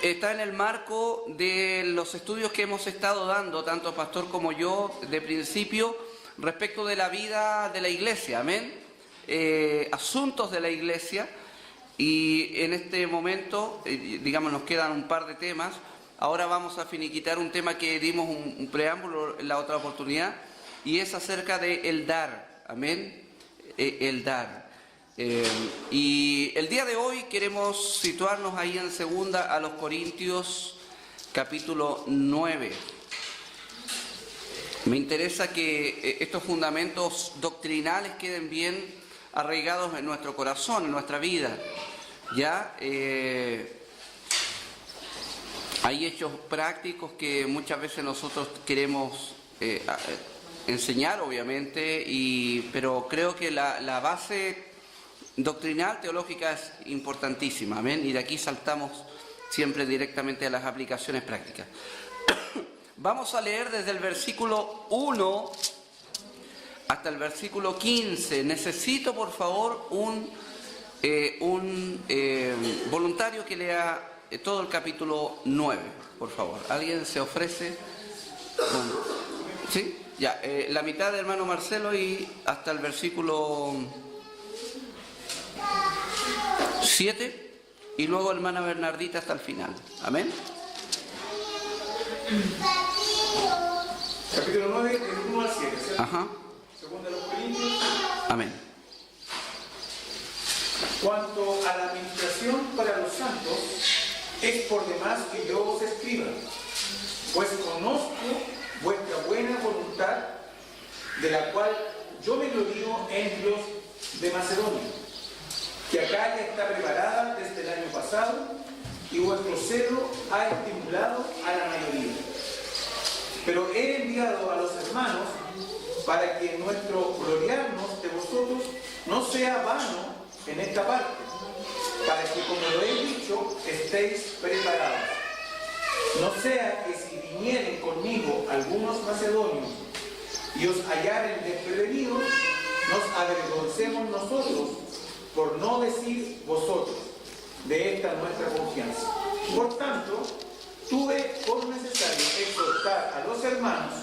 está en el marco de los estudios que hemos estado dando, tanto Pastor como yo, de principio, respecto de la vida de la Iglesia, amén, asuntos de la Iglesia, y en este momento, digamos, nos quedan un par de temas. Ahora vamos a finiquitar un tema que dimos un preámbulo en la otra oportunidad, y es acerca de el dar, amén, el dar. Y el día de hoy queremos situarnos ahí en segunda a los Corintios, capítulo 9. Me interesa que estos fundamentos doctrinales queden bien arraigados en nuestro corazón, en nuestra vida. Ya hay hechos prácticos que muchas veces nosotros queremos enseñar, obviamente, pero creo que la base doctrinal, teológica es importantísima, amén, y de aquí saltamos siempre directamente a las aplicaciones prácticas. Vamos a leer desde el versículo 1 hasta el versículo 15. Necesito, por favor, un voluntario que lea todo el capítulo 9, por favor. ¿Alguien se ofrece? ¿Sí? Ya, la mitad del hermano Marcelo y hasta el versículo 7, y luego hermana Bernardita hasta el final. Amén. Capítulo 9, del 1 al 7, ¿cierto? Ajá. Segunda de los Corintios. Amén. Cuanto a la administración para los santos, es por demás que yo os escriba, pues conozco vuestra buena voluntad, de la cual yo me glorío en los de Macedonia, que acá ya está preparada desde el año pasado, y vuestro celo ha estimulado a la mayoría. Pero he enviado a los hermanos para que nuestro gloriarnos de vosotros no sea vano en esta parte, para que, como lo he dicho, estéis preparados. No sea que si vinieren conmigo algunos macedonios y os hallaren desprevenidos, nos avergoncemos nosotros, por no decir vosotros, de esta nuestra confianza. Por tanto, tuve por necesario exhortar a los hermanos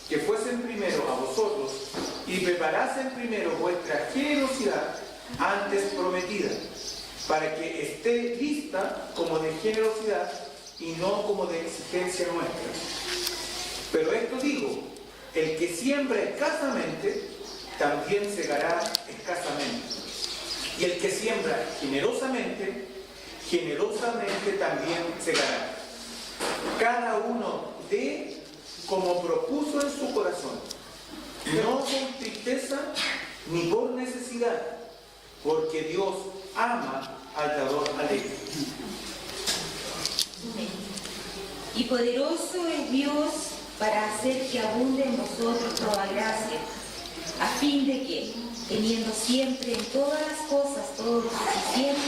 que fuesen primero a vosotros y preparasen primero vuestra generosidad antes prometida, para que esté lista como de generosidad y no como de exigencia nuestra. Pero esto digo, el que siembra escasamente, también segará escasamente. Y el que siembra generosamente, generosamente también segará. Cada uno dé como propuso en su corazón, no con tristeza ni por necesidad, porque Dios ama al dador alegre. Y poderoso es Dios para hacer que abunde en vosotros toda gracia, a fin de que, teniendo siempre en todas las cosas todo lo suficiente,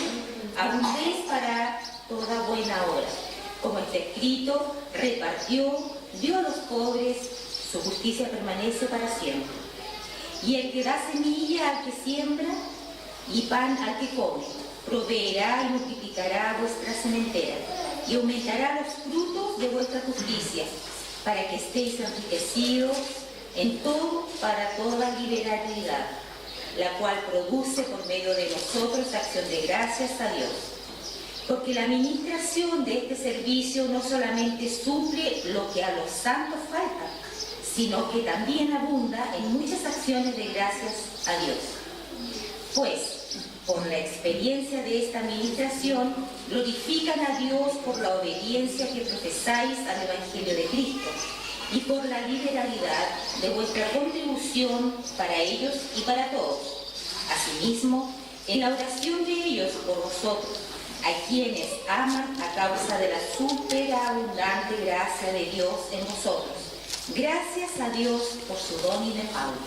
abundéis para toda buena obra. Como está escrito, repartió, dio a los pobres, su justicia permanece para siempre. Y el que da semilla al que siembra y pan al que come, proveerá y multiplicará vuestra sementera y aumentará los frutos de vuestra justicia, para que estéis enriquecidos en todo para toda liberalidad, la cual produce por medio de nosotros acción de gracias a Dios. Porque la administración de este servicio no solamente suple lo que a los santos falta, sino que también abunda en muchas acciones de gracias a Dios. Pues, por la experiencia de esta administración, glorifican a Dios por la obediencia que profesáis al Evangelio de Cristo y por la liberalidad de vuestra contribución para ellos y para todos. Asimismo, en la oración de ellos por vosotros, a quienes aman a causa de la superabundante gracia de Dios en vosotros. Gracias a Dios por su don y de Pablo.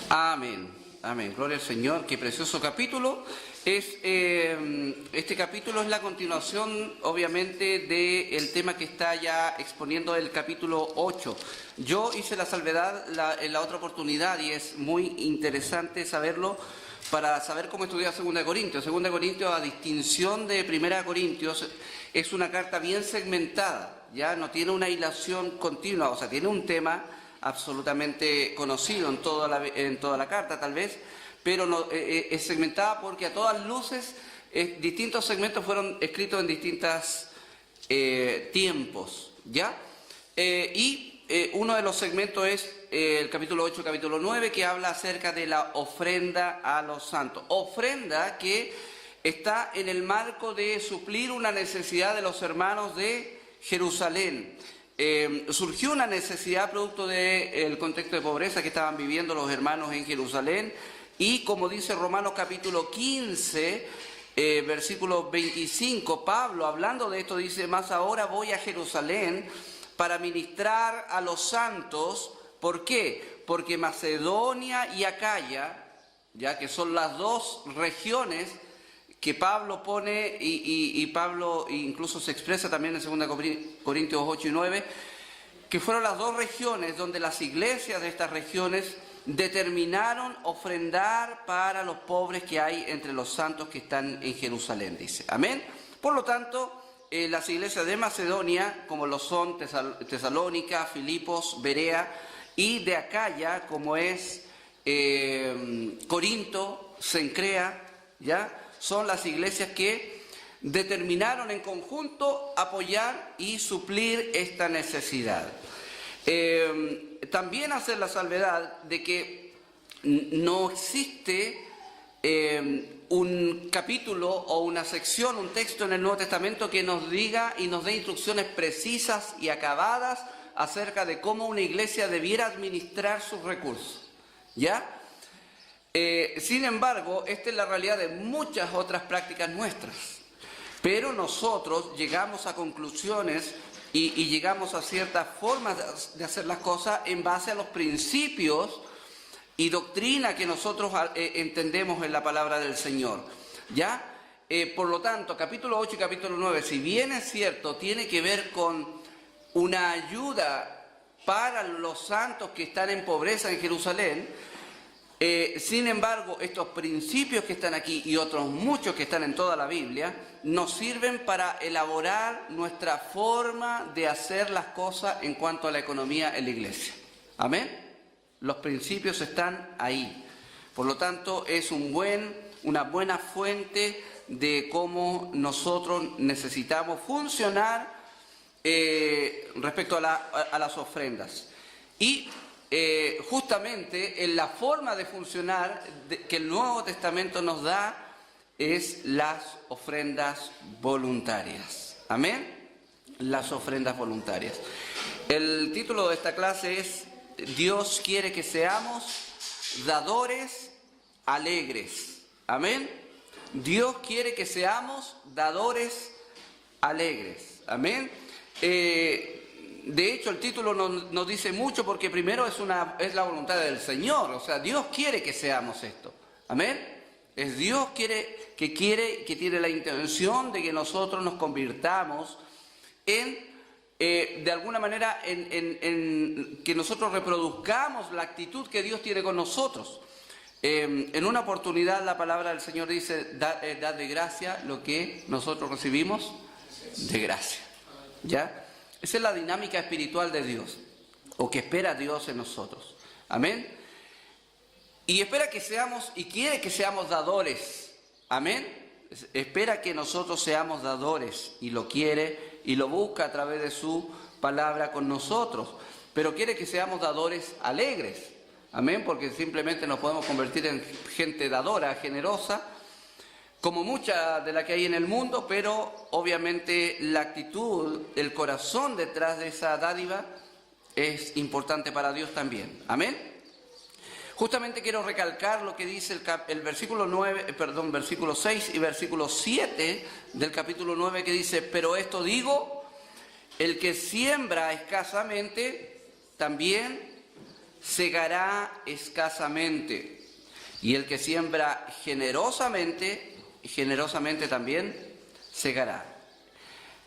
Amén. Amén. Gloria al Señor. Qué precioso capítulo. Este capítulo es la continuación, obviamente, del tema que está ya exponiendo el capítulo 8. Yo hice la salvedad en la otra oportunidad y es muy interesante saberlo para saber cómo estudiar 2 Corintios. 2 Corintios, a distinción de 1 Corintios, es una carta bien segmentada, ya no tiene una hilación continua, o sea, tiene un tema absolutamente conocido en toda la carta tal vez, pero no, es segmentada porque a todas luces distintos segmentos fueron escritos en distintos tiempos, ¿ya? Uno de los segmentos es el capítulo 8, capítulo 9, que habla acerca de la ofrenda a los santos. Ofrenda que está en el marco de suplir una necesidad de los hermanos de Jerusalén. Surgió una necesidad producto del contexto de pobreza que estaban viviendo los hermanos en Jerusalén, y como dice Romanos capítulo 15, versículo 25, Pablo, hablando de esto, dice: «Mas ahora voy a Jerusalén para ministrar a los santos». ¿Por qué? Porque Macedonia y Acaya, ya que son las dos regiones que Pablo pone, y Pablo incluso se expresa también en 2 Corintios 8 y 9, que fueron las dos regiones donde las iglesias de estas regiones determinaron ofrendar para los pobres que hay entre los santos que están en Jerusalén, dice. Amén. Por lo tanto, las iglesias de Macedonia, como lo son Tesalónica, Filipos, Berea, y de Acaya, como es Corinto, Cencrea, ¿ya? Son las iglesias que determinaron en conjunto apoyar y suplir esta necesidad. También hacer la salvedad de que no existe un capítulo o una sección, un texto en el Nuevo Testamento que nos diga y nos dé instrucciones precisas y acabadas acerca de cómo una iglesia debiera administrar sus recursos, ¿ya? Sin embargo, esta es la realidad de muchas otras prácticas nuestras, pero nosotros llegamos a conclusiones y llegamos a ciertas formas de hacer las cosas en base a los principios y doctrina que nosotros entendemos en la palabra del Señor, ¿ya? Por lo tanto, capítulo 8 y capítulo 9, si bien es cierto, tiene que ver con una ayuda para los santos que están en pobreza en Jerusalén. Sin embargo, estos principios que están aquí y otros muchos que están en toda la Biblia nos sirven para elaborar nuestra forma de hacer las cosas en cuanto a la economía en la iglesia. Amén. Los principios están ahí. Por lo tanto, es una buena fuente de cómo nosotros necesitamos funcionar respecto a las ofrendas. Y justamente en la forma de funcionar que el Nuevo Testamento nos da es las ofrendas voluntarias. Amén. Las ofrendas voluntarias. El título de esta clase es: Dios quiere que seamos dadores alegres. Amén. Dios quiere que seamos dadores alegres. Amén. De hecho, el título nos dice mucho, porque primero es la voluntad del Señor. O sea, Dios quiere que seamos esto. Amén. Es Dios que tiene la intención de que nosotros nos convirtamos de alguna manera, en que nosotros reproduzcamos la actitud que Dios tiene con nosotros. En una oportunidad la palabra del Señor dice: dad de gracia lo que nosotros recibimos de gracia. ¿Ya? Esa es la dinámica espiritual de Dios, o que espera Dios en nosotros. Amén. Y espera que seamos, y quiere que seamos dadores. Amén. Espera que nosotros seamos dadores, y lo quiere y lo busca a través de su palabra con nosotros. Pero quiere que seamos dadores alegres. Amén. Porque simplemente nos podemos convertir en gente dadora, generosa, como mucha de la que hay en el mundo, pero obviamente la actitud, el corazón detrás de esa dádiva es importante para Dios también. Amén. Justamente quiero recalcar lo que dice el versículo 6 y versículo 7 del capítulo 9, que dice: pero esto digo, el que siembra escasamente, también segará escasamente. Y el que siembra generosamente también segará.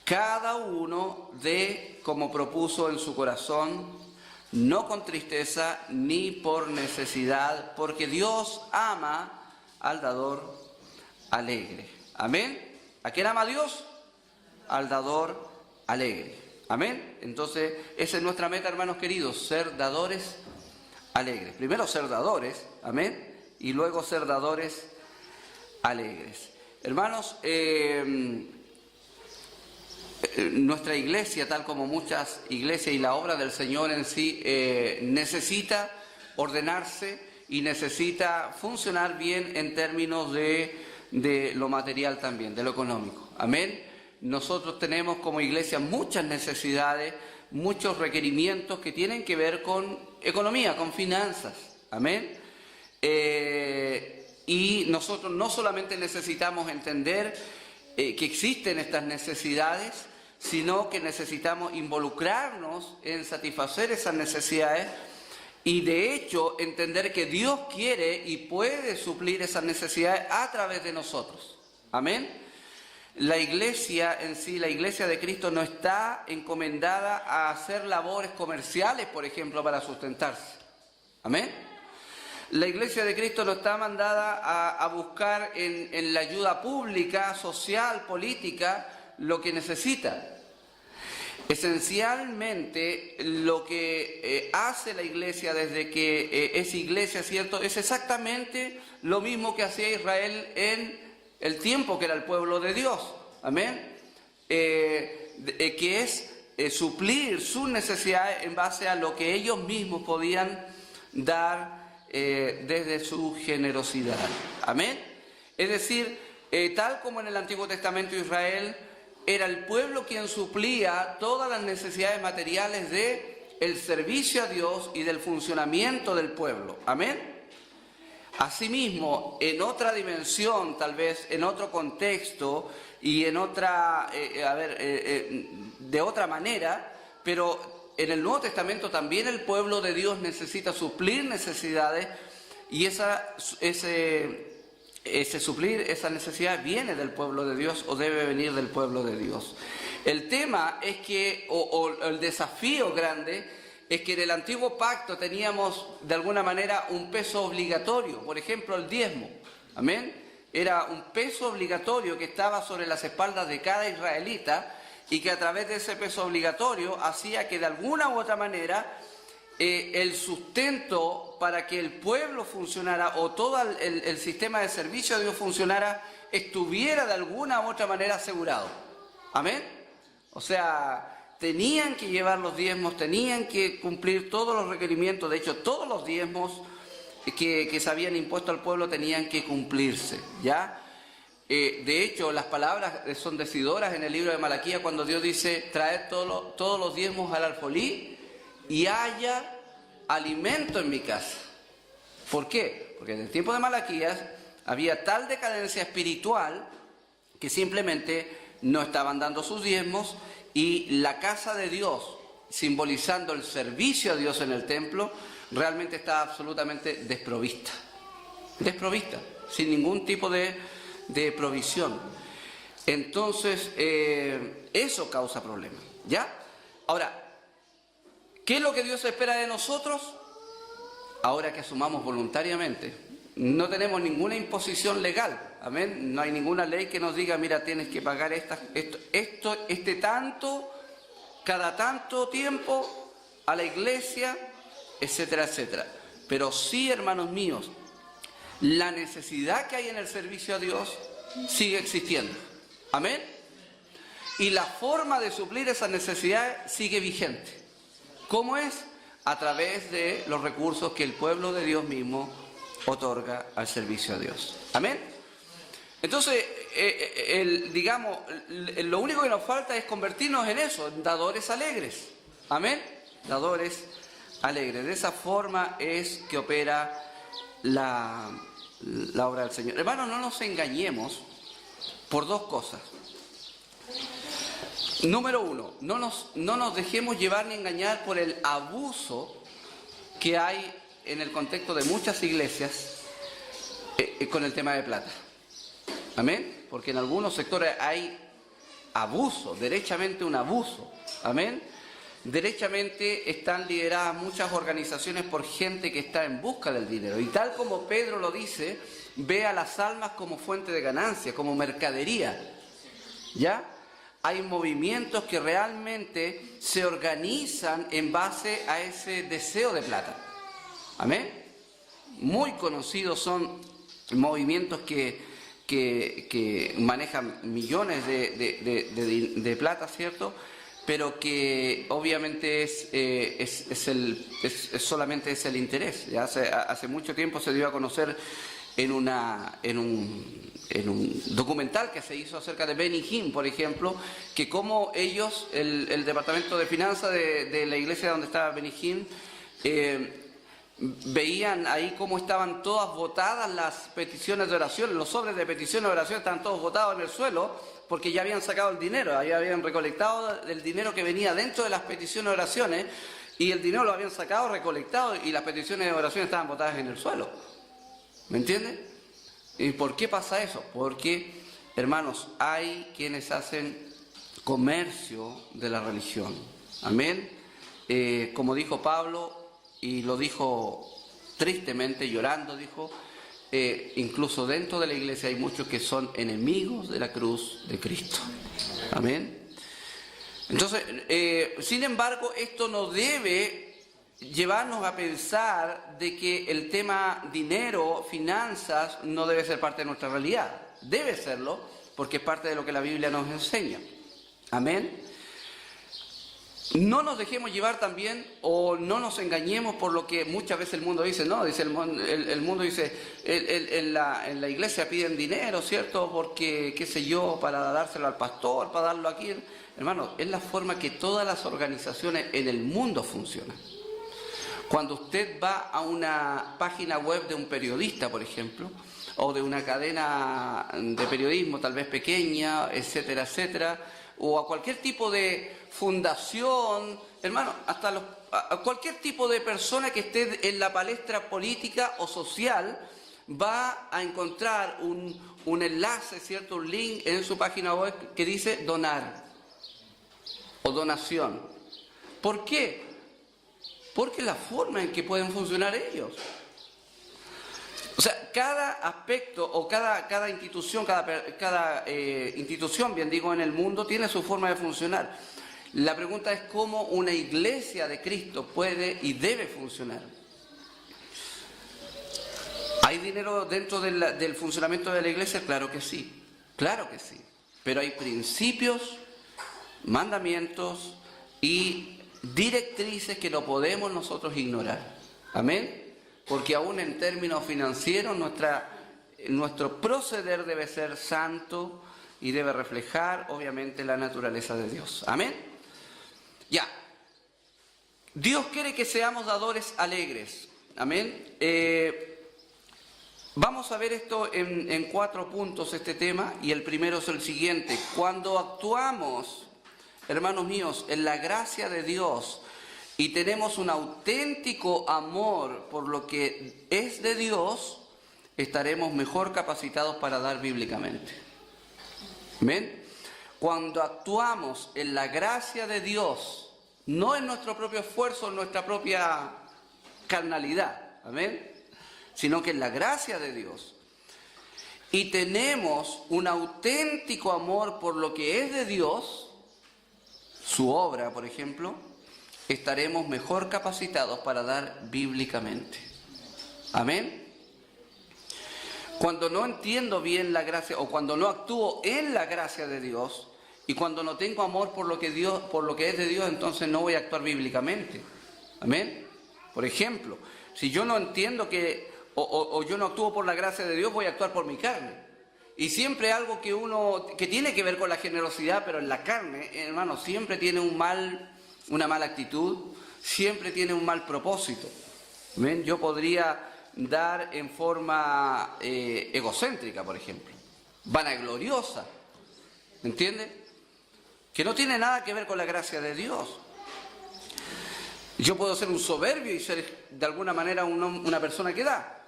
Cada uno dé como propuso en su corazón, no con tristeza ni por necesidad, porque Dios ama al dador alegre. Amén. ¿A quién ama Dios? Al dador alegre. Amén. Entonces, esa es nuestra meta, hermanos queridos, ser dadores alegres. Primero ser dadores, amén, y luego ser dadores alegres. Hermanos, nuestra iglesia, tal como muchas iglesias y la obra del Señor en sí, necesita ordenarse y necesita funcionar bien en términos de lo material también, de lo económico. Amén. Nosotros tenemos como iglesia muchas necesidades, muchos requerimientos que tienen que ver con economía, con finanzas. Amén. Y nosotros no solamente necesitamos entender que existen estas necesidades, sino que necesitamos involucrarnos en satisfacer esas necesidades y de hecho entender que Dios quiere y puede suplir esas necesidades a través de nosotros. Amén. La iglesia en sí, la iglesia de Cristo, no está encomendada a hacer labores comerciales, por ejemplo, para sustentarse. Amén. La iglesia de Cristo no está mandada a buscar en la ayuda pública, social, política, lo que necesita. Esencialmente, lo que hace la iglesia desde que es iglesia, ¿cierto?, es exactamente lo mismo que hacía Israel en el tiempo que era el pueblo de Dios. Amén. Que es suplir sus necesidades en base a lo que ellos mismos podían dar desde su generosidad. Amén. Es decir, tal como en el Antiguo Testamento Israel era el pueblo quien suplía todas las necesidades materiales del servicio a Dios y del funcionamiento del pueblo. Amén. Asimismo, en otra dimensión, tal vez en otro contexto y en otra, de otra manera, pero en el Nuevo Testamento también el pueblo de Dios necesita suplir necesidades y ese suplir esa necesidad viene del pueblo de Dios o debe venir del pueblo de Dios. El tema es que, o el desafío grande, es que en el antiguo pacto teníamos de alguna manera un peso obligatorio, por ejemplo el diezmo. Amén. Era un peso obligatorio que estaba sobre las espaldas de cada israelita y que a través de ese peso obligatorio hacía que de alguna u otra manera el sustento para que el pueblo funcionara o todo el sistema de servicio de Dios funcionara estuviera de alguna u otra manera asegurado. Amén. O sea, tenían que llevar los diezmos, tenían que cumplir todos los requerimientos. De hecho, todos los diezmos que se habían impuesto al pueblo tenían que cumplirse, ¿ya? De hecho, las palabras son decidoras en el libro de Malaquías cuando Dios dice: traed todos los diezmos al alfolí y haya alimento en mi casa. ¿Por qué? Porque en el tiempo de Malaquías había tal decadencia espiritual que simplemente no estaban dando sus diezmos y la casa de Dios, simbolizando el servicio a Dios en el templo, realmente estaba absolutamente desprovista, sin ningún tipo de provisión. Entonces, eso causa problemas, ¿ya? Ahora, ¿qué es lo que Dios espera de nosotros? Ahora que asumamos voluntariamente, no tenemos ninguna imposición legal, amén, no hay ninguna ley que nos diga: mira, tienes que pagar este tanto, cada tanto tiempo a la iglesia, etcétera, etcétera. Pero sí, hermanos míos, la necesidad que hay en el servicio a Dios sigue existiendo, amén, y la forma de suplir esa necesidad sigue vigente. ¿Cómo es? A través de los recursos que el pueblo de Dios mismo otorga al servicio a Dios. Amén. Entonces, lo único que nos falta es convertirnos en eso, en dadores alegres. Amén. Dadores alegres. De esa forma es que opera la obra del Señor. Hermanos, no nos engañemos por dos cosas. Número uno, no nos dejemos llevar ni engañar por el abuso que hay en el contexto de muchas iglesias con el tema de plata. Amén. Porque en algunos sectores hay abuso, derechamente un abuso. Amén. Derechamente están lideradas muchas organizaciones por gente que está en busca del dinero. Y tal como Pedro lo dice ve a las almas como fuente de ganancia, como mercadería. ¿Ya? Hay movimientos que realmente se organizan en base a ese deseo de plata. ¿Amén? Muy conocidos son movimientos que manejan millones de plata, ¿cierto? Pero que obviamente solamente es el interés. Ya hace mucho tiempo se dio a conocer en un documental que se hizo acerca de Benny Hinn, por ejemplo, que como ellos, el departamento de finanzas de la iglesia donde estaba Benny Hinn, veían ahí cómo estaban todas botadas las peticiones de oración, los sobres de peticiones de oración estaban todos botados en el suelo, porque ya habían sacado el dinero, ya habían recolectado el dinero que venía dentro de las peticiones de oraciones, y el dinero lo habían sacado, recolectado, y las peticiones de oración estaban botadas en el suelo. ¿Me entienden? ¿Y por qué pasa eso? Porque, hermanos, hay quienes hacen comercio de la religión. Amén. Como dijo Pablo, y lo dijo tristemente, llorando, dijo, incluso dentro de la iglesia hay muchos que son enemigos de la cruz de Cristo. Amén. Entonces, sin embargo, esto no debe llevarnos a pensar de que el tema dinero, finanzas, no debe ser parte de nuestra realidad. Debe serlo, porque es parte de lo que la Biblia nos enseña. Amén. No nos dejemos llevar también, o no nos engañemos por lo que muchas veces el mundo dice. No, dice el mundo dice, en la iglesia piden dinero, ¿cierto? Porque, qué sé yo, para dárselo al pastor, para darlo aquí. Hermano, es la forma que todas las organizaciones en el mundo funcionan. Cuando usted va a una página web de un periodista, por ejemplo, o de una cadena de periodismo tal vez pequeña, etcétera, etcétera, o a cualquier tipo de fundación, hermano, hasta a cualquier tipo de persona que esté en la palestra política o social, va a encontrar un enlace, ¿cierto? Un link en su página web que dice donar o donación. ¿Por qué? Porque es la forma en que pueden funcionar ellos. O sea, cada aspecto o cada institución, cada institución, bien digo, en el mundo tiene su forma de funcionar. La pregunta es cómo una iglesia de Cristo puede y debe funcionar. ¿Hay dinero dentro del funcionamiento de la iglesia? Claro que sí, claro que sí. Pero hay principios, mandamientos y directrices que no podemos nosotros ignorar. Amén. Porque aún en términos financieros nuestro proceder debe ser santo y debe reflejar obviamente la naturaleza de Dios. Amén. Ya. Dios quiere que seamos dadores alegres. Amén. Vamos a ver esto en 4 puntos, este tema, y el primero es el siguiente. Cuando actuamos, hermanos míos, en la gracia de Dios y tenemos un auténtico amor por lo que es de Dios, estaremos mejor capacitados para dar bíblicamente. ¿Amén? Cuando actuamos en la gracia de Dios, no en nuestro propio esfuerzo, en nuestra propia carnalidad, amén, sino que en la gracia de Dios, y tenemos un auténtico amor por lo que es de Dios, su obra, por ejemplo, estaremos mejor capacitados para dar bíblicamente. Amén. Cuando no entiendo bien la gracia, o cuando no actúo en la gracia de Dios, y cuando no tengo amor por lo que es de Dios, entonces no voy a actuar bíblicamente. Amén. Por ejemplo, si yo no entiendo o yo no actúo por la gracia de Dios, voy a actuar por mi carne. Y siempre algo que tiene que ver con la generosidad, pero en la carne, hermano, siempre tiene una mala actitud, siempre tiene un mal propósito. ¿Ven? Yo podría dar en forma egocéntrica, por ejemplo, vanagloriosa, ¿entiende? Que no tiene nada que ver con la gracia de Dios. Yo puedo ser un soberbio y ser de alguna manera una persona que da.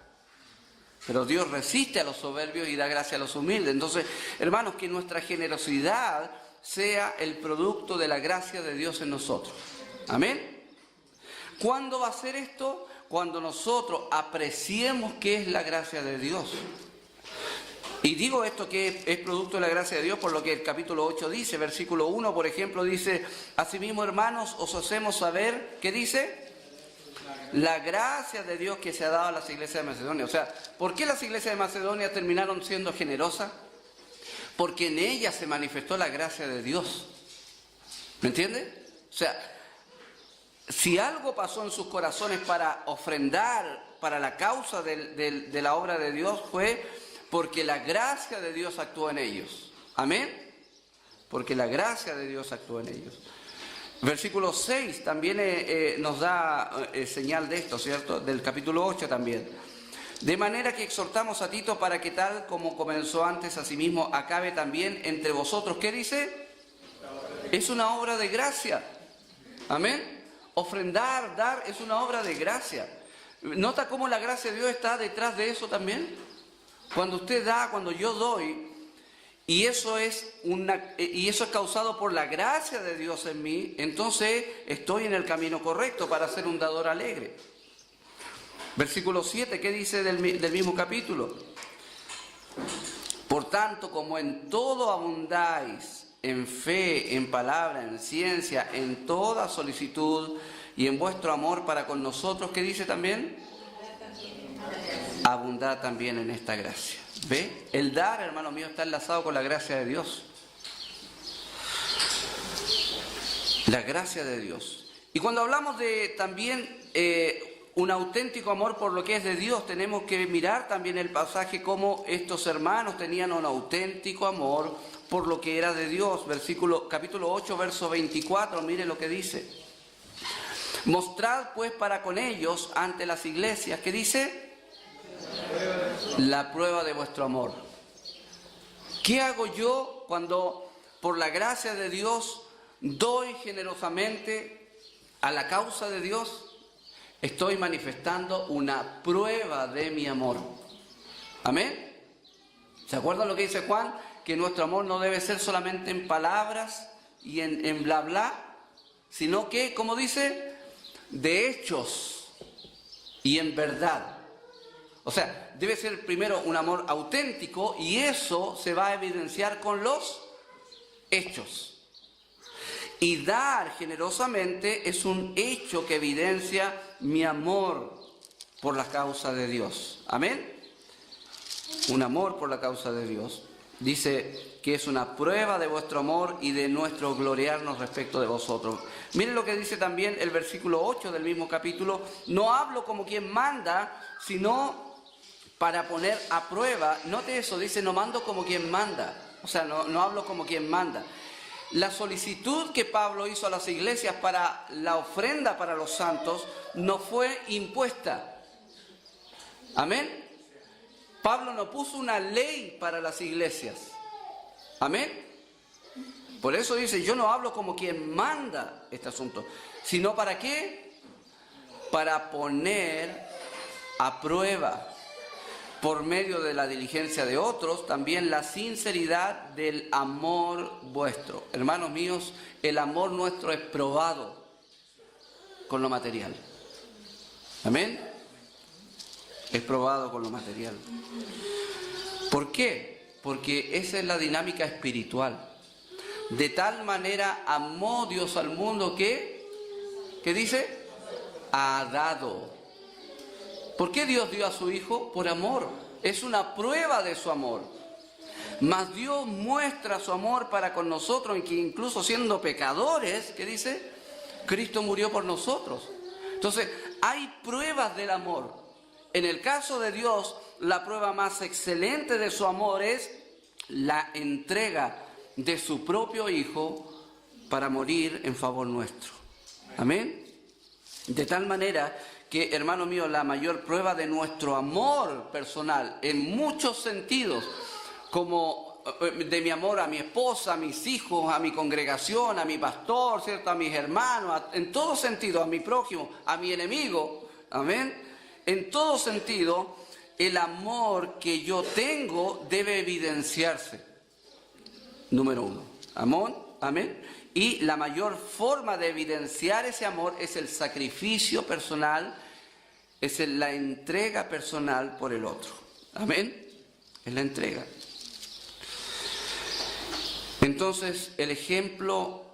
Pero Dios resiste a los soberbios y da gracia a los humildes. Entonces, hermanos, que nuestra generosidad sea el producto de la gracia de Dios en nosotros. Amén. ¿Cuándo va a ser esto? Cuando nosotros apreciemos qué es la gracia de Dios. Y digo esto que es producto de la gracia de Dios por lo que el capítulo 8 dice, versículo 1, por ejemplo, dice: asimismo, hermanos, os hacemos saber, ¿qué dice? La gracia de Dios que se ha dado a las iglesias de Macedonia. O sea, ¿por qué las iglesias de Macedonia terminaron siendo generosas? Porque en ellas se manifestó la gracia de Dios. ¿Me entiende? O sea, si algo pasó en sus corazones para ofrendar para la causa de la obra de Dios, fue porque la gracia de Dios actuó en ellos. ¿Amén? Porque la gracia de Dios actuó en ellos. Versículo 6 también nos da señal de esto, ¿cierto? Del capítulo 8 también. De manera que exhortamos a Tito para que tal como comenzó antes, asimismo acabe también entre vosotros. ¿Qué dice? Es una obra de gracia. Amén. Ofrendar, dar, es una obra de gracia. ¿Nota cómo la gracia de Dios está detrás de eso también? Cuando usted da, cuando yo doy, y eso es causado por la gracia de Dios en mí, entonces estoy en el camino correcto para ser un dador alegre. Versículo 7, ¿qué dice del mismo capítulo? Por tanto, como en todo abundáis, en fe, en palabra, en ciencia, en toda solicitud y en vuestro amor para con nosotros, ¿qué dice también? Abundad también en esta gracia. ¿Ve? El dar, hermano mío, está enlazado con la gracia de Dios. La gracia de Dios. Y cuando hablamos de también un auténtico amor por lo que es de Dios, tenemos que mirar también el pasaje como estos hermanos tenían un auténtico amor por lo que era de Dios. Capítulo 8, verso 24, mire lo que dice. Mostrad pues para con ellos ante las iglesias, ¿qué dice? La prueba de vuestro amor. ¿Qué hago yo cuando por la gracia de Dios doy generosamente a la causa de Dios? Estoy manifestando una prueba de mi amor. ¿Amén? ¿Se acuerdan lo que dice Juan? Que nuestro amor no debe ser solamente en palabras y en bla bla, sino que, como dice, de hechos y en verdad. O sea, debe ser primero un amor auténtico y eso se va a evidenciar con los hechos. Y dar generosamente es un hecho que evidencia mi amor por la causa de Dios. ¿Amén? Un amor por la causa de Dios. Dice que es una prueba de vuestro amor y de nuestro gloriarnos respecto de vosotros. Miren lo que dice también el versículo 8 del mismo capítulo. No hablo como quien manda, sino para poner a prueba. Note eso, dice no mando como quien manda. O sea, no hablo como quien manda. La solicitud que Pablo hizo a las iglesias para la ofrenda para los santos no fue impuesta. Amén. Pablo no puso una ley para las iglesias. Amén. Por eso dice, yo no hablo como quien manda este asunto, sino ¿para qué? Para poner a prueba, por medio de la diligencia de otros, también la sinceridad del amor vuestro. Hermanos míos, el amor nuestro es probado con lo material. Amén. Es probado con lo material. ¿Por qué? Porque esa es la dinámica espiritual. De tal manera amó Dios al mundo que, ¿qué dice? Ha dado. ¿Por qué Dios dio a su Hijo? Por amor. Es una prueba de su amor. Mas Dios muestra su amor para con nosotros, en que incluso siendo pecadores, ¿qué dice? Cristo murió por nosotros. Entonces, hay pruebas del amor. En el caso de Dios, la prueba más excelente de su amor es la entrega de su propio Hijo para morir en favor nuestro. Amén. De tal manera que, hermano mío, la mayor prueba de nuestro amor personal, en muchos sentidos, como de mi amor a mi esposa, a mis hijos, a mi congregación, a mi pastor, ¿cierto? A mis hermanos, en todo sentido, a mi prójimo, a mi enemigo, amén. En todo sentido, el amor que yo tengo debe evidenciarse. Número uno, amén. Y la mayor forma de evidenciar ese amor es el sacrificio personal, es la entrega personal por el otro. Amén. Es la entrega. Entonces, el ejemplo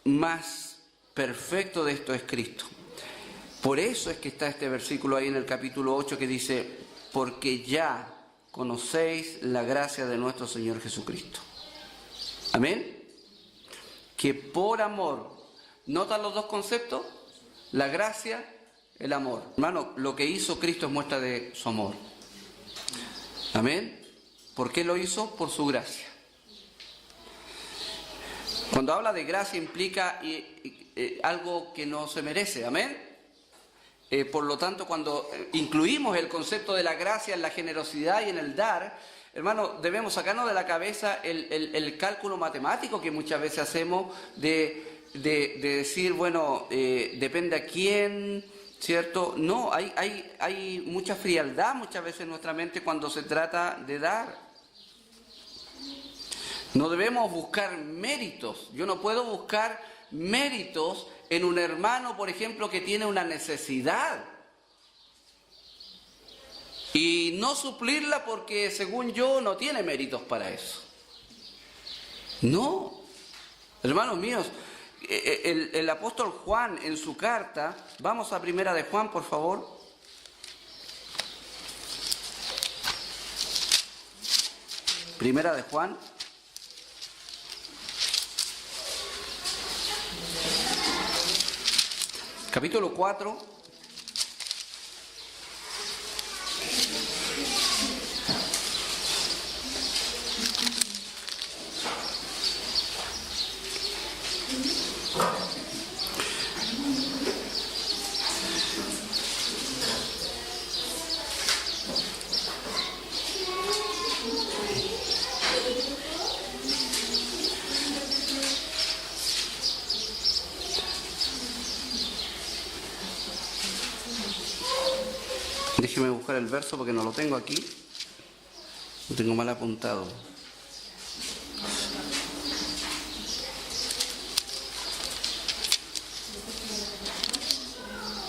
más perfecto de esto es Cristo. Por eso es que está este versículo ahí en el capítulo 8 que dice, porque ya conocéis la gracia de nuestro Señor Jesucristo. Amén. Que por amor, ¿notan los dos conceptos? La gracia, el amor. Hermano, lo que hizo Cristo es muestra de su amor. Amén. ¿Por qué lo hizo? Por su gracia. Cuando habla de gracia implica algo que no se merece. Amén. Por lo tanto, cuando incluimos el concepto de la gracia en la generosidad y en el dar, hermano, debemos sacarnos de la cabeza el cálculo matemático que muchas veces hacemos de decir, bueno, depende a quién, ¿cierto? No, hay mucha frialdad muchas veces en nuestra mente cuando se trata de dar. No debemos buscar méritos. Yo no puedo buscar méritos en un hermano, por ejemplo, que tiene una necesidad y no suplirla porque, según yo, no tiene méritos para eso. No, hermanos míos, el apóstol Juan en su carta, vamos a Primera de Juan, por favor. Primera de Juan. Capítulo 4, déjeme buscar el verso porque no lo tengo aquí, lo tengo mal apuntado.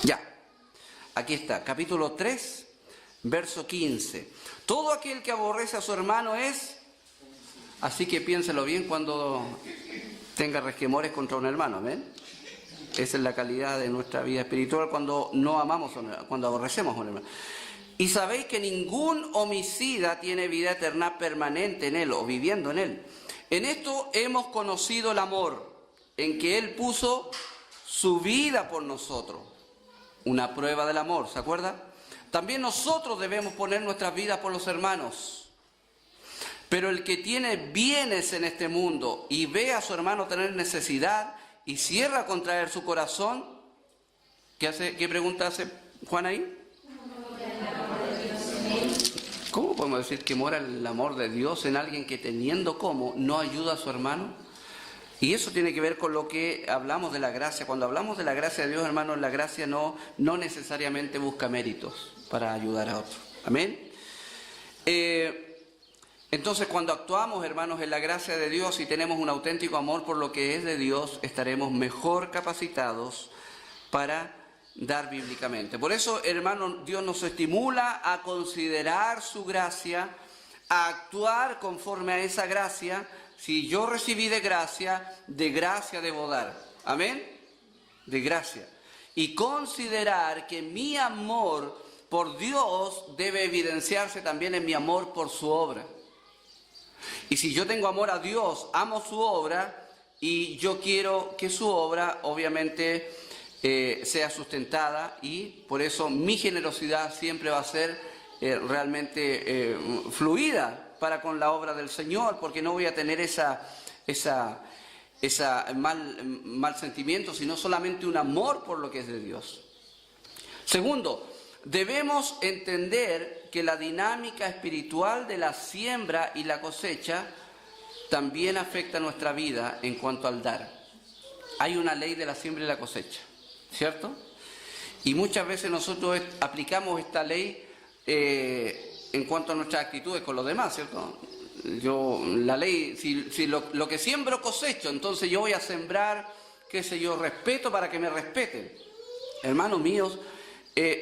Ya, aquí está, capítulo 3, verso 15. Todo aquel que aborrece a su hermano es, así que piénselo bien cuando tenga resquemores contra un hermano, ¿ven? Esa es la calidad de nuestra vida espiritual cuando no amamos, cuando aborrecemos a un hermano. Y sabéis que ningún homicida tiene vida eterna permanente en él o viviendo en él. En esto hemos conocido el amor, en que él puso su vida por nosotros. Una prueba del amor, ¿se acuerda? También nosotros debemos poner nuestras vidas por los hermanos. Pero el que tiene bienes en este mundo y ve a su hermano tener necesidad y cierra contra él su corazón, ¿qué pregunta hace Juan ahí? ¿Cómo podemos decir que mora el amor de Dios en alguien que teniendo como no ayuda a su hermano? Y eso tiene que ver con lo que hablamos de la gracia. Cuando hablamos de la gracia de Dios, hermanos, la gracia no necesariamente busca méritos para ayudar a otros. Amén. Entonces, cuando actuamos, hermanos, en la gracia de Dios y tenemos un auténtico amor por lo que es de Dios, estaremos mejor capacitados para dar bíblicamente. Por eso, hermanos, Dios nos estimula a considerar su gracia, a actuar conforme a esa gracia. Si yo recibí de gracia debo dar. Amén. De gracia. Y considerar que mi amor por Dios debe evidenciarse también en mi amor por su obra. Y si yo tengo amor a Dios, amo su obra y yo quiero que su obra obviamente sea sustentada, y por eso mi generosidad siempre va a ser realmente fluida para con la obra del Señor, porque no voy a tener esa mal sentimiento, sino solamente un amor por lo que es de Dios. Segundo, debemos entender que la dinámica espiritual de la siembra y la cosecha también afecta nuestra vida en cuanto al dar. Hay una ley de la siembra y la cosecha, ¿cierto? Y muchas veces nosotros aplicamos esta ley en cuanto a nuestras actitudes con los demás, ¿cierto? La ley, si lo que siembro cosecho, entonces yo voy a sembrar, qué sé yo, respeto para que me respeten. Hermanos míos,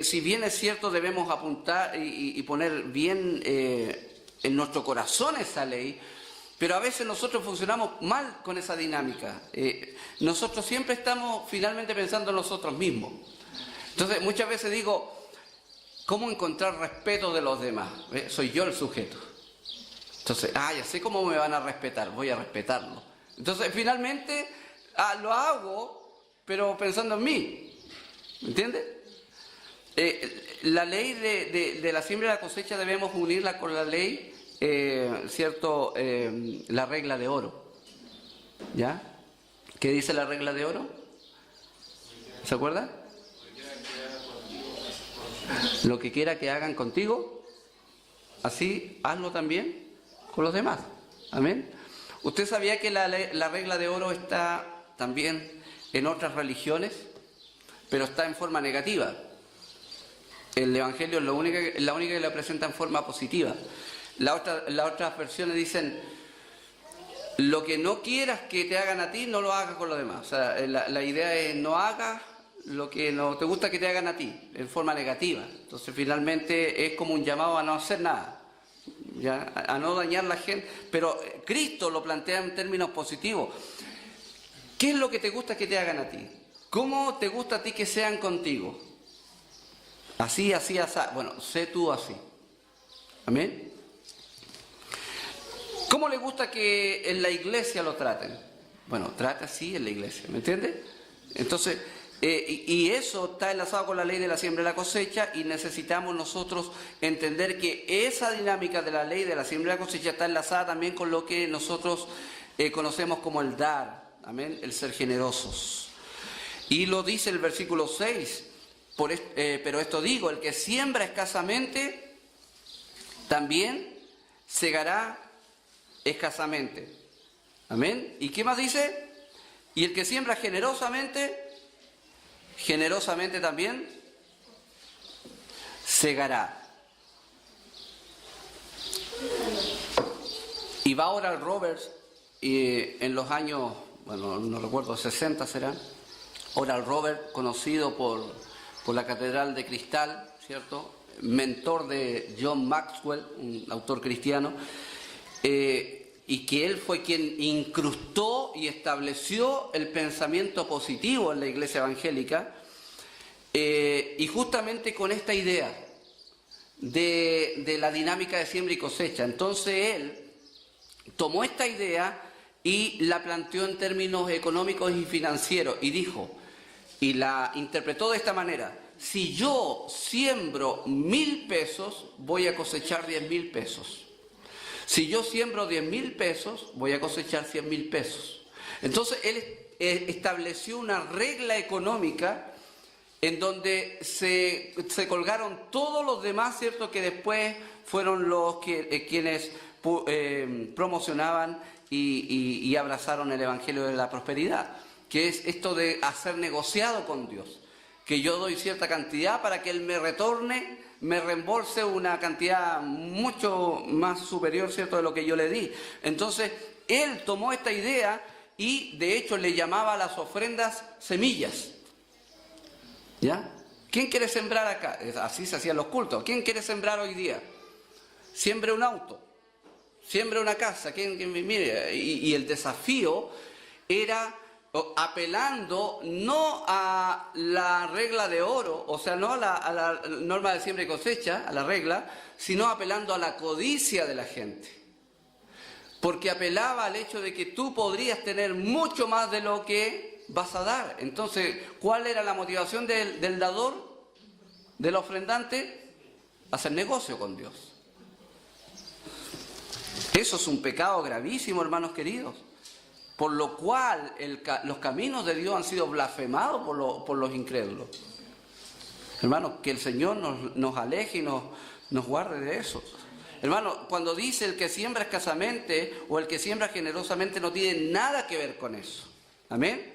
si bien es cierto, debemos apuntar y poner bien en nuestro corazón esa ley, Pero a veces nosotros funcionamos mal con esa dinámica. Nosotros siempre estamos finalmente pensando en nosotros mismos. Entonces muchas veces digo, ¿cómo encontrar respeto de los demás? Soy yo el sujeto. Entonces, ya sé cómo me van a respetar, voy a respetarlo. Entonces finalmente lo hago, pero pensando en mí. ¿Me entiendes? La ley de la siembra y la cosecha debemos unirla con la ley, ¿cierto? La regla de oro. ¿Ya? ¿Qué dice la regla de oro? ¿Se acuerda? Lo que quiera que hagan contigo, así hazlo también con los demás. Amén. ¿Usted sabía que la regla de oro está también en otras religiones, pero está en forma negativa? El Evangelio es la única que la presenta en forma positiva. Las otras versiones dicen, lo que no quieras que te hagan a ti, no lo hagas con los demás. O sea, la idea es no hagas lo que no te gusta que te hagan a ti, en forma negativa. Entonces finalmente es como un llamado a no hacer nada, ¿ya? A no dañar a la gente. Pero Cristo lo plantea en términos positivos. ¿Qué es lo que te gusta que te hagan a ti? ¿Cómo te gusta a ti que sean contigo? Así, así, así. Bueno, sé tú así. Amén. ¿Cómo le gusta que en la iglesia lo traten? Bueno, trata así en la iglesia, ¿me entiende? Entonces, y eso está enlazado con la ley de la siembra y la cosecha, y necesitamos nosotros entender que esa dinámica de la ley de la siembra y la cosecha está enlazada también con lo que nosotros conocemos como el dar, amén, el ser generosos. Y lo dice el versículo 6, pero esto digo, el que siembra escasamente, también segará escasamente. Amén. ¿Y qué más dice? Y el que siembra generosamente, generosamente también segará. Y va ahora el Roberts, y en los años, bueno, no recuerdo, 60 será, Oral Roberts, conocido por la Catedral de Cristal, ¿cierto? Mentor de John Maxwell, un autor cristiano, y que él fue quien incrustó y estableció el pensamiento positivo en la iglesia evangélica, y justamente con esta idea de la dinámica de siembra y cosecha. Entonces él tomó esta idea y la planteó en términos económicos y financieros y dijo, y la interpretó de esta manera: si yo siembro 1.000 pesos, voy a cosechar 10.000 pesos. Si yo siembro 10.000 pesos, voy a cosechar 100.000 pesos. Entonces él estableció una regla económica en donde se colgaron todos los demás, ¿cierto?, que después fueron los quienes promocionaban y abrazaron el Evangelio de la prosperidad, que es esto de hacer negociado con Dios, que yo doy cierta cantidad para que Él me retorne, me reembolse una cantidad mucho más superior, ¿cierto?, de lo que yo le di. Entonces, él tomó esta idea y, de hecho, le llamaba a las ofrendas semillas. ¿Ya? ¿Quién quiere sembrar acá? Así se hacían los cultos. ¿Quién quiere sembrar hoy día? Siembre un auto, siembre una casa. Mire, y el desafío era apelando no a la regla de oro, o sea, no a la norma de siembra y cosecha, a la regla, sino apelando a la codicia de la gente. Porque apelaba al hecho de que tú podrías tener mucho más de lo que vas a dar. Entonces, ¿cuál era la motivación del dador, del ofrendante? Hacer negocio con Dios. Eso es un pecado gravísimo, hermanos queridos. Por lo cual los caminos de Dios han sido blasfemados por los incrédulos. Hermanos, que el Señor nos aleje y nos guarde de eso. Hermanos, cuando dice el que siembra escasamente o el que siembra generosamente, no tiene nada que ver con eso. Amén.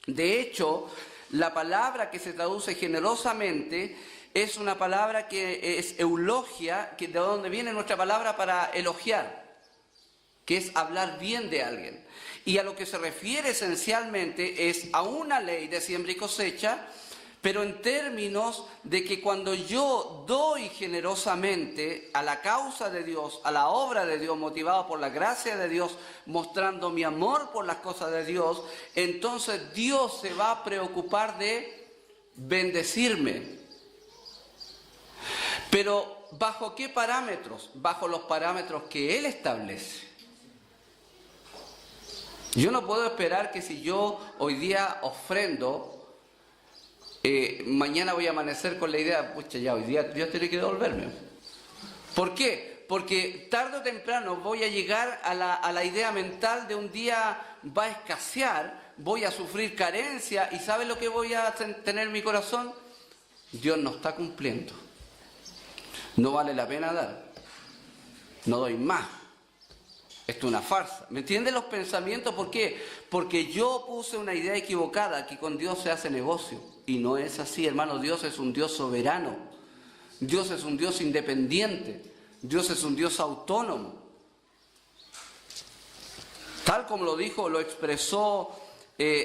De hecho, la palabra que se traduce generosamente es una palabra que es eulogia, de donde viene nuestra palabra para elogiar, que es hablar bien de alguien. Y a lo que se refiere esencialmente es a una ley de siembra y cosecha, pero en términos de que cuando yo doy generosamente a la causa de Dios, a la obra de Dios, motivado por la gracia de Dios, mostrando mi amor por las cosas de Dios, entonces Dios se va a preocupar de bendecirme. Pero ¿bajo qué parámetros? Bajo los parámetros que Él establece. Yo no puedo esperar que si yo hoy día ofrendo, mañana voy a amanecer con la idea, pucha, ya hoy día Dios tiene que devolverme. ¿Por qué? Porque tarde o temprano voy a llegar a la idea mental de un día va a escasear, voy a sufrir carencia, y ¿sabe lo que voy a tener en mi corazón? Dios no está cumpliendo. No vale la pena dar. No doy más. Esto es una farsa. ¿Me entienden los pensamientos? ¿Por qué? Porque yo puse una idea equivocada, que con Dios se hace negocio. Y no es así, hermano. Dios es un Dios soberano. Dios es un Dios independiente. Dios es un Dios autónomo. Tal como lo dijo, lo expresó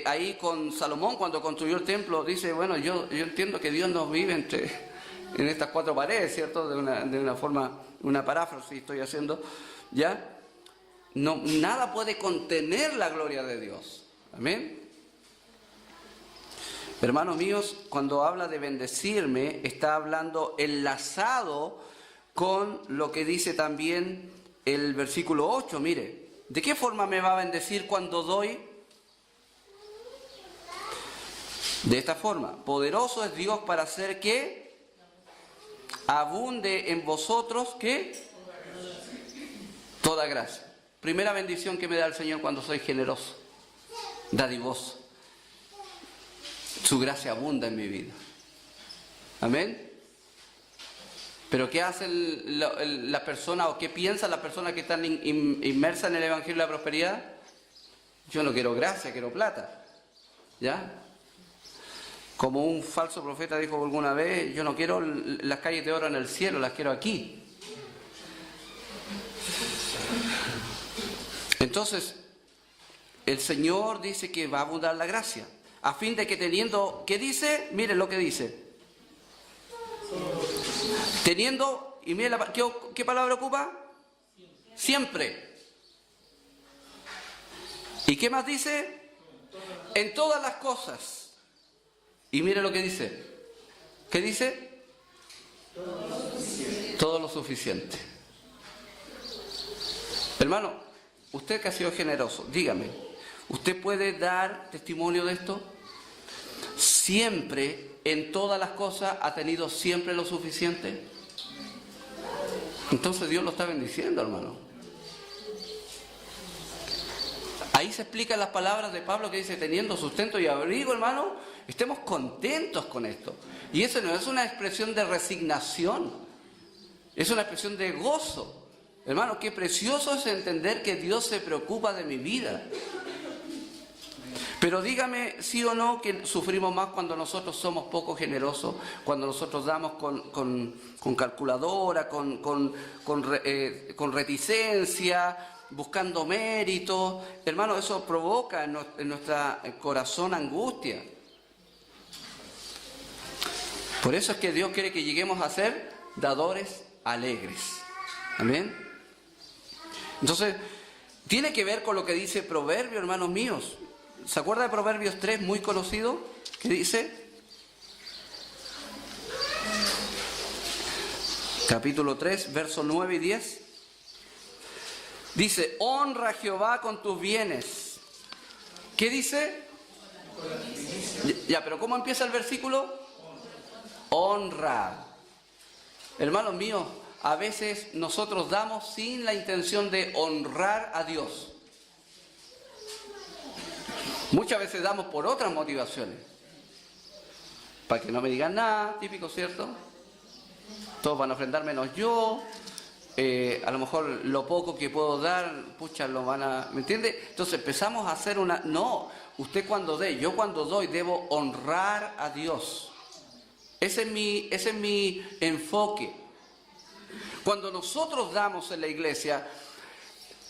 ahí con Salomón cuando construyó el templo. Dice, bueno, yo entiendo que Dios no vive en estas cuatro paredes, ¿cierto? De una forma, una paráfrasis estoy haciendo, ¿ya? No, nada puede contener la gloria de Dios. Amén. Hermanos míos, cuando habla de bendecirme, está hablando enlazado con lo que dice también el versículo 8. Mire, ¿de qué forma me va a bendecir cuando doy? De esta forma: poderoso es Dios para hacer que abunde en vosotros, ¿qué? Toda gracia. Primera bendición que me da el Señor cuando soy generoso, dadivoso. Su gracia abunda en mi vida. Amén. Pero ¿qué hace la persona, o qué piensa la persona que está inmersa en el Evangelio de la Prosperidad? Yo no quiero gracia, quiero plata. ¿Ya? Como un falso profeta dijo alguna vez, yo no quiero las calles de oro en el cielo, las quiero aquí. Entonces, el Señor dice que va a abundar la gracia, a fin de que teniendo, ¿qué dice? Miren lo que dice. Teniendo, y miren, ¿qué palabra ocupa? Siempre. ¿Y qué más dice? En todas las cosas. Y miren lo que dice. ¿Qué dice? Todo lo suficiente. Hermano, usted que ha sido generoso, dígame, ¿usted puede dar testimonio de esto? Siempre, en todas las cosas, ha tenido siempre lo suficiente. Entonces Dios lo está bendiciendo, hermano. Ahí se explican las palabras de Pablo que dice, teniendo sustento y abrigo, hermano, estemos contentos con esto. Y eso no es una expresión de resignación, es una expresión de gozo. Hermano, qué precioso es entender que Dios se preocupa de mi vida. Pero dígame, sí o no, que sufrimos más cuando nosotros somos poco generosos, cuando nosotros damos con calculadora, con reticencia, buscando méritos. Hermano, eso provoca en nuestro corazón angustia. Por eso es que Dios quiere que lleguemos a ser dadores alegres. Amén. Entonces, tiene que ver con lo que dice Proverbios, hermanos míos. ¿Se acuerda de Proverbios 3, muy conocido? ¿Qué dice? Capítulo 3, versos 9 y 10. Dice, honra a Jehová con tus bienes. ¿Qué dice? Ya, pero ¿cómo empieza el versículo? Honra. Hermanos míos, a veces nosotros damos sin la intención de honrar a Dios. Muchas veces damos por otras motivaciones. Para que no me digan nada, típico, ¿cierto? Todos van a ofrendar menos yo. A lo mejor lo poco que puedo dar, pucha, lo van a... ¿Me entiende? Entonces empezamos a hacer una... No, usted cuando dé, yo cuando doy debo honrar a Dios. Ese es mi enfoque. Cuando nosotros damos en la iglesia,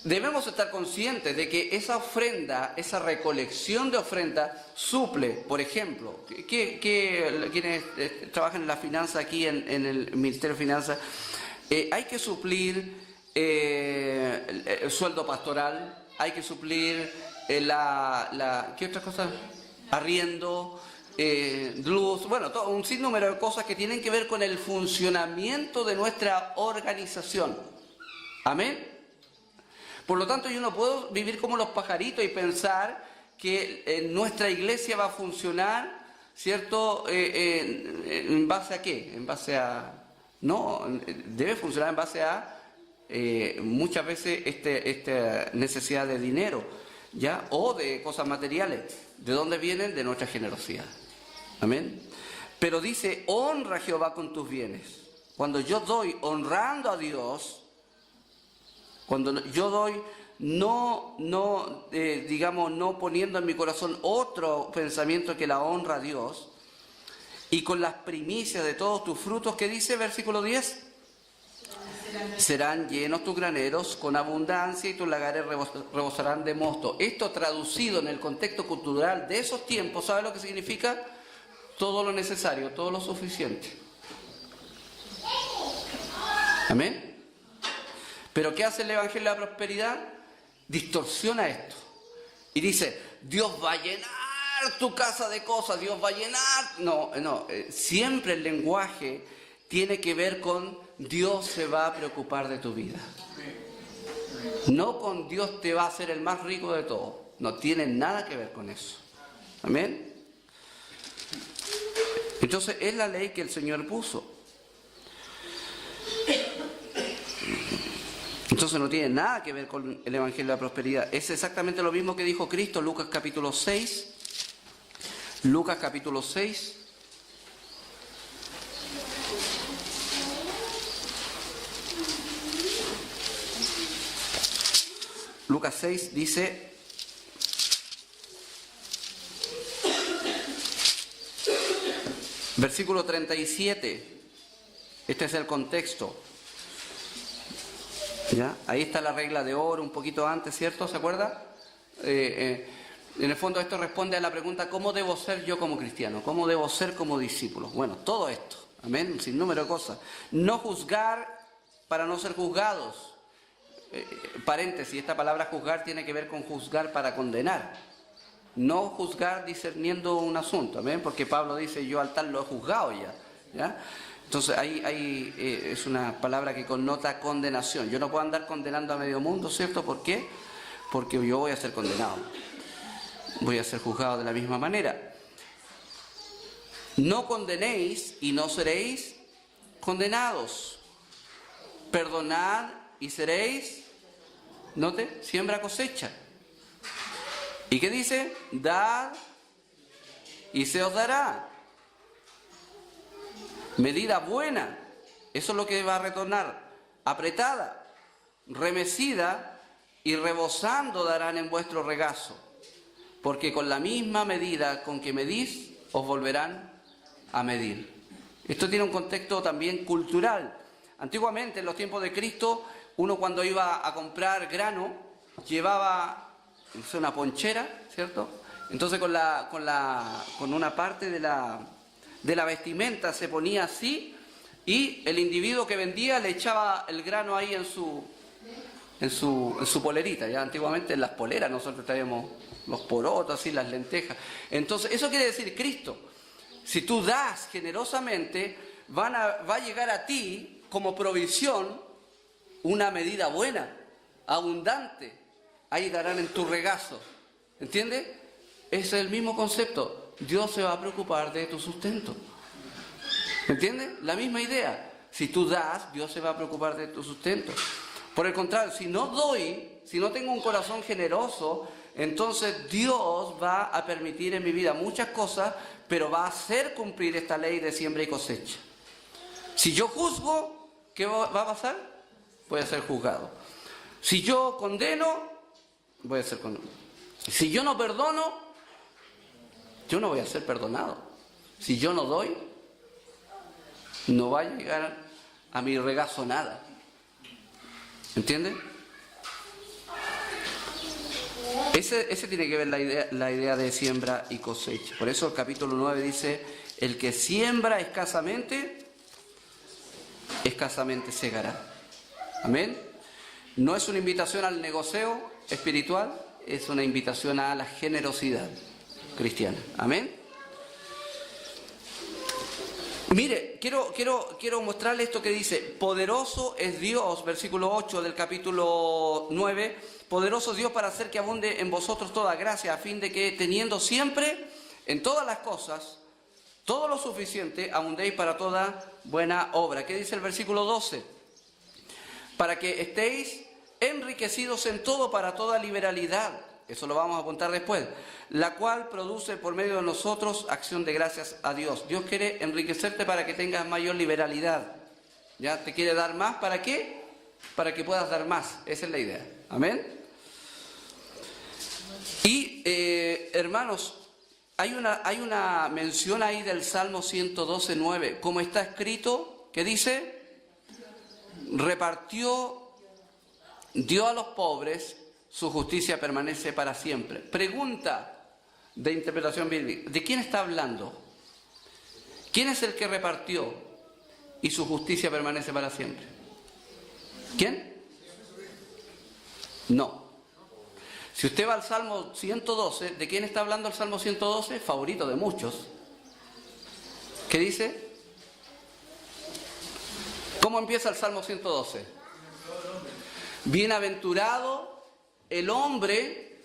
debemos estar conscientes de que esa ofrenda, esa recolección de ofrenda suple, por ejemplo, quienes trabajan en la finanza aquí en el Ministerio de Finanzas, hay que suplir el sueldo pastoral, hay que suplir ¿qué otra cosa? Arriendo, luz, bueno, todo, un sinnúmero de cosas que tienen que ver con el funcionamiento de nuestra organización. Amén. Por lo tanto, yo no puedo vivir como los pajaritos y pensar que nuestra iglesia va a funcionar, ¿cierto? ¿En base a qué? En base a... No, debe funcionar en base a muchas veces esta necesidad de dinero, ¿ya? O de cosas materiales. ¿De dónde vienen? De nuestra generosidad. Amén. Pero dice, honra a Jehová con tus bienes. Cuando yo doy honrando a Dios, cuando yo doy, no poniendo en mi corazón otro pensamiento que la honra a Dios, y con las primicias de todos tus frutos, ¿qué dice versículo 10? Serán llenos tus graneros con abundancia y tus lagares rebosarán de mosto. Esto traducido en el contexto cultural de esos tiempos, ¿sabe lo que significa? Todo lo necesario, todo lo suficiente. Amén. Pero ¿qué hace el Evangelio de la Prosperidad? Distorsiona esto. Y dice, Dios va a llenar tu casa de cosas, Dios va a llenar... No, siempre el lenguaje tiene que ver con Dios se va a preocupar de tu vida. No con Dios te va a hacer el más rico de todos. No tiene nada que ver con eso. Amén. Entonces es la ley que el Señor puso. Entonces no tiene nada que ver con el Evangelio de la Prosperidad. Es exactamente lo mismo que dijo Cristo, Lucas capítulo 6. Lucas capítulo 6. Lucas 6 dice, versículo 37, este es el contexto. ¿Ya? Ahí está la regla de oro, un poquito antes, ¿cierto? ¿Se acuerda? En el fondo esto responde a la pregunta, ¿cómo debo ser yo como cristiano? ¿Cómo debo ser como discípulo? Bueno, todo esto, amén, un sinnúmero de cosas. No juzgar para no ser juzgados. Paréntesis, esta palabra juzgar tiene que ver con juzgar para condenar. No juzgar discerniendo un asunto, amén, porque Pablo dice, yo al tal lo he juzgado ya, ¿ya? Entonces ahí es una palabra que connota condenación. Yo no puedo andar condenando a medio mundo, ¿cierto? ¿Por qué? Porque yo voy a ser condenado. Voy a ser juzgado de la misma manera. No condenéis y no seréis condenados. Perdonad y seréis, note, siembra cosecha. ¿Y qué dice? Dad y se os dará. Medida buena, eso es lo que va a retornar, apretada, remecida y rebosando darán en vuestro regazo, porque con la misma medida con que medís, os volverán a medir. Esto tiene un contexto también cultural. Antiguamente, en los tiempos de Cristo, uno cuando iba a comprar grano, llevaba una ponchera, ¿cierto? Entonces con una parte de la vestimenta se ponía así y el individuo que vendía le echaba el grano ahí en su polerita. Ya antiguamente en las poleras nosotros traíamos los porotos, así, las lentejas. Entonces, eso quiere decir Cristo. Si tú das generosamente, va a llegar a ti como provisión una medida buena, abundante. Ahí darán en tu regazo. ¿Entiendes? Ese es el mismo concepto. Dios se va a preocupar de tu sustento. ¿Entiendes? La misma idea. Si tú das, Dios se va a preocupar de tu sustento. Por el contrario, si no doy, si no tengo un corazón generoso, entonces Dios va a permitir en mi vida muchas cosas, pero va a hacer cumplir esta ley de siembra y cosecha. Si yo juzgo, ¿qué va a pasar? Voy a ser juzgado. Si yo condeno, voy a ser condenado. Si yo no perdono, yo no voy a ser perdonado. Si yo no doy, no va a llegar a mi regazo nada. ¿Entienden? Ese tiene que ver la idea de siembra y cosecha. Por eso el capítulo 9 dice, el que siembra escasamente segará. Amén. No es una invitación al negocio espiritual, es una invitación a la generosidad cristiana. Amén. Mire, quiero mostrarle esto que dice, poderoso es Dios, versículo 8 del capítulo 9, poderoso es Dios para hacer que abunde en vosotros toda gracia, a fin de que teniendo siempre en todas las cosas todo lo suficiente, abundéis para toda buena obra. ¿Qué dice el versículo 12? Para que estéis enriquecidos en todo para toda liberalidad. Eso lo vamos a apuntar después. La cual produce por medio de nosotros acción de gracias a Dios. Dios quiere enriquecerte para que tengas mayor liberalidad. ¿Ya? ¿Te quiere dar más? ¿Para qué? Para que puedas dar más. Esa es la idea. Amén. Y, hermanos, hay una mención ahí del Salmo 112:9. Como está escrito, que dice, repartió, dio a los pobres, su justicia permanece para siempre. Pregunta de interpretación bíblica. ¿De quién está hablando? ¿Quién es el que repartió y su justicia permanece para siempre? ¿Quién? No. Si usted va al Salmo 112, ¿de quién está hablando el Salmo 112? Favorito de muchos. ¿Qué dice? ¿Cómo empieza el Salmo 112? Bienaventurado el hombre,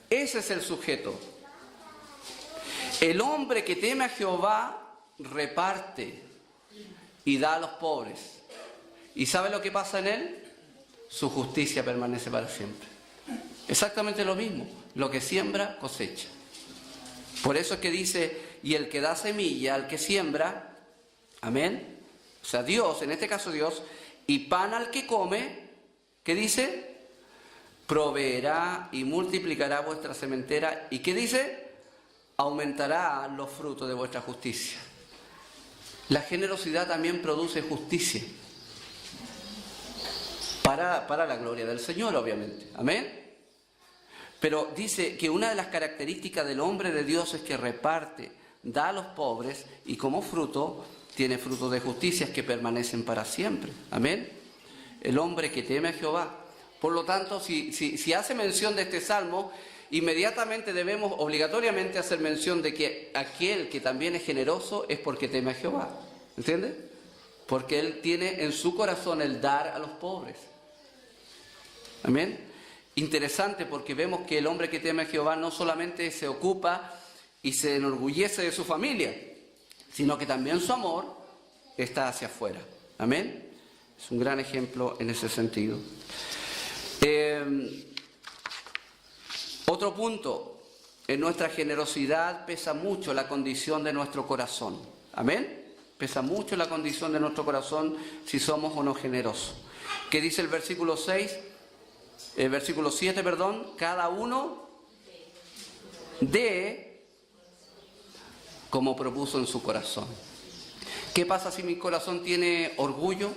ese es el sujeto. El hombre que teme a Jehová reparte y da a los pobres. ¿Y sabe lo que pasa en él? Su justicia permanece para siempre. Exactamente lo mismo. Lo que siembra, cosecha. Por eso es que dice, y el que da semilla al que siembra, amén. O sea, Dios, en este caso Dios, y pan al que come, ¿qué dice? Proveerá y multiplicará vuestra sementera. ¿Y qué dice? Aumentará los frutos de vuestra justicia. La generosidad también produce justicia. Para la gloria del Señor, obviamente. Amén. Pero dice que una de las características del hombre de Dios es que reparte, da a los pobres y como fruto tiene frutos de justicia que permanecen para siempre. Amén. El hombre que teme a Jehová. Por lo tanto, si hace mención de este salmo, inmediatamente debemos obligatoriamente hacer mención de que aquel que también es generoso es porque teme a Jehová. ¿Entiende? Porque él tiene en su corazón el dar a los pobres. Amén. Interesante porque vemos que el hombre que teme a Jehová no solamente se ocupa y se enorgullece de su familia, sino que también su amor está hacia afuera. Amén. Es un gran ejemplo en ese sentido. Otro punto, en nuestra generosidad pesa mucho la condición de nuestro corazón. Amén. Pesa mucho la condición de nuestro corazón si somos o no generosos. ¿Qué dice el versículo 6? El versículo 7, perdón. Cada uno dé como propuso en su corazón. ¿Qué pasa si mi corazón tiene orgullo,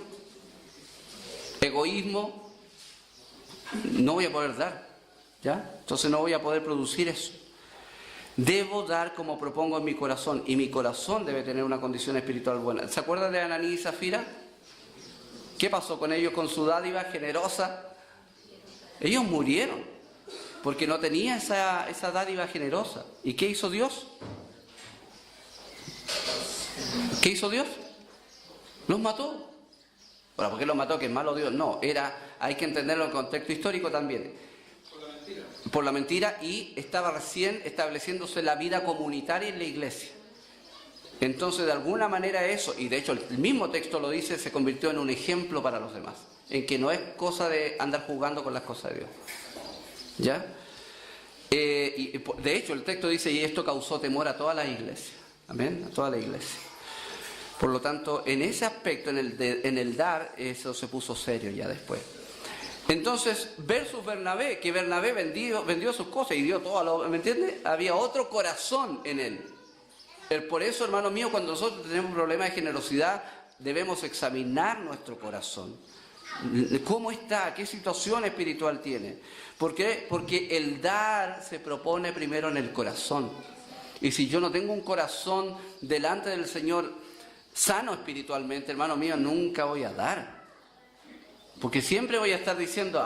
egoísmo? No voy a poder dar, ¿ya? Entonces no voy a poder producir eso. Debo dar como propongo en mi corazón, y mi corazón debe tener una condición espiritual buena. ¿Se acuerdan de Ananí y Zafira? ¿Qué pasó con ellos con su dádiva generosa? Ellos murieron porque no tenía esa dádiva generosa. ¿Y qué hizo Dios? ¿Qué hizo Dios? Los mató. Bueno, ¿por qué los mató? ¿Que es malo Dios? No, hay que entenderlo en contexto histórico también. Por la mentira. Por la mentira, y estaba recién estableciéndose la vida comunitaria en la iglesia. Entonces, de alguna manera eso, y de hecho el mismo texto lo dice, se convirtió en un ejemplo para los demás. En que no es cosa de andar jugando con las cosas de Dios. ¿Ya? Y de hecho el texto dice, y esto causó temor a toda la iglesia. Amén, a toda la iglesia. Por lo tanto, en ese aspecto, en el dar, eso se puso serio ya después. Entonces, versus Bernabé, que Bernabé vendió sus cosas y dio todo, ¿me entiende? Había otro corazón en él. Por eso, hermano mío, cuando nosotros tenemos problemas de generosidad, debemos examinar nuestro corazón. ¿Cómo está? ¿Qué situación espiritual tiene? ¿Por qué? Porque el dar se propone primero en el corazón. Y si yo no tengo un corazón delante del Señor sano espiritualmente, hermano mío, nunca voy a dar. Porque siempre voy a estar diciendo,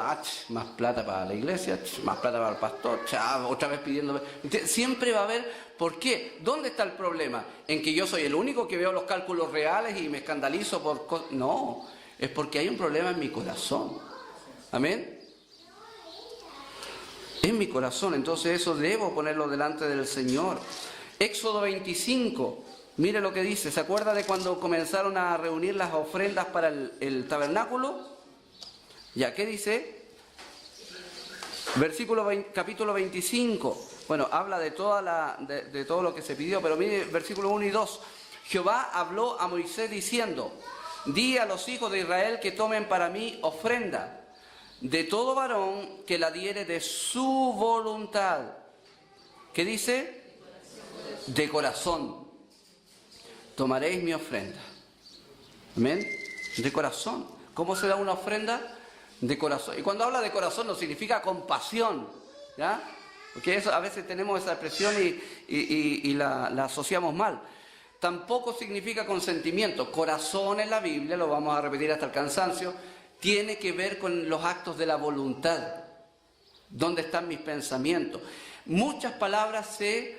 más plata para la iglesia, más plata para el pastor, otra vez pidiendo. Siempre va a haber, ¿por qué? ¿Dónde está el problema? ¿En que yo soy el único que veo los cálculos reales y me escandalizo por cosas? No, es porque hay un problema en mi corazón. Amén. En mi corazón, entonces eso debo ponerlo delante del Señor. Éxodo 25, mire lo que dice. ¿Se acuerda de cuando comenzaron a reunir las ofrendas para el tabernáculo? Ya, ¿qué dice? Capítulo 25. Bueno, habla de todo lo que se pidió, pero mire, versículo 1 y 2. Jehová habló a Moisés diciendo: di a los hijos de Israel que tomen para mí ofrenda de todo varón que la diere de su voluntad. ¿Qué dice? De corazón. Tomaréis mi ofrenda. Amén. De corazón. ¿Cómo se da una ofrenda? De corazón. Y cuando habla de corazón no significa compasión, ¿ya? Porque eso, a veces tenemos esa expresión y la asociamos mal. Tampoco significa consentimiento. Corazón en la Biblia, lo vamos a repetir hasta el cansancio, tiene que ver con los actos de la voluntad. ¿Dónde están mis pensamientos? Muchas palabras se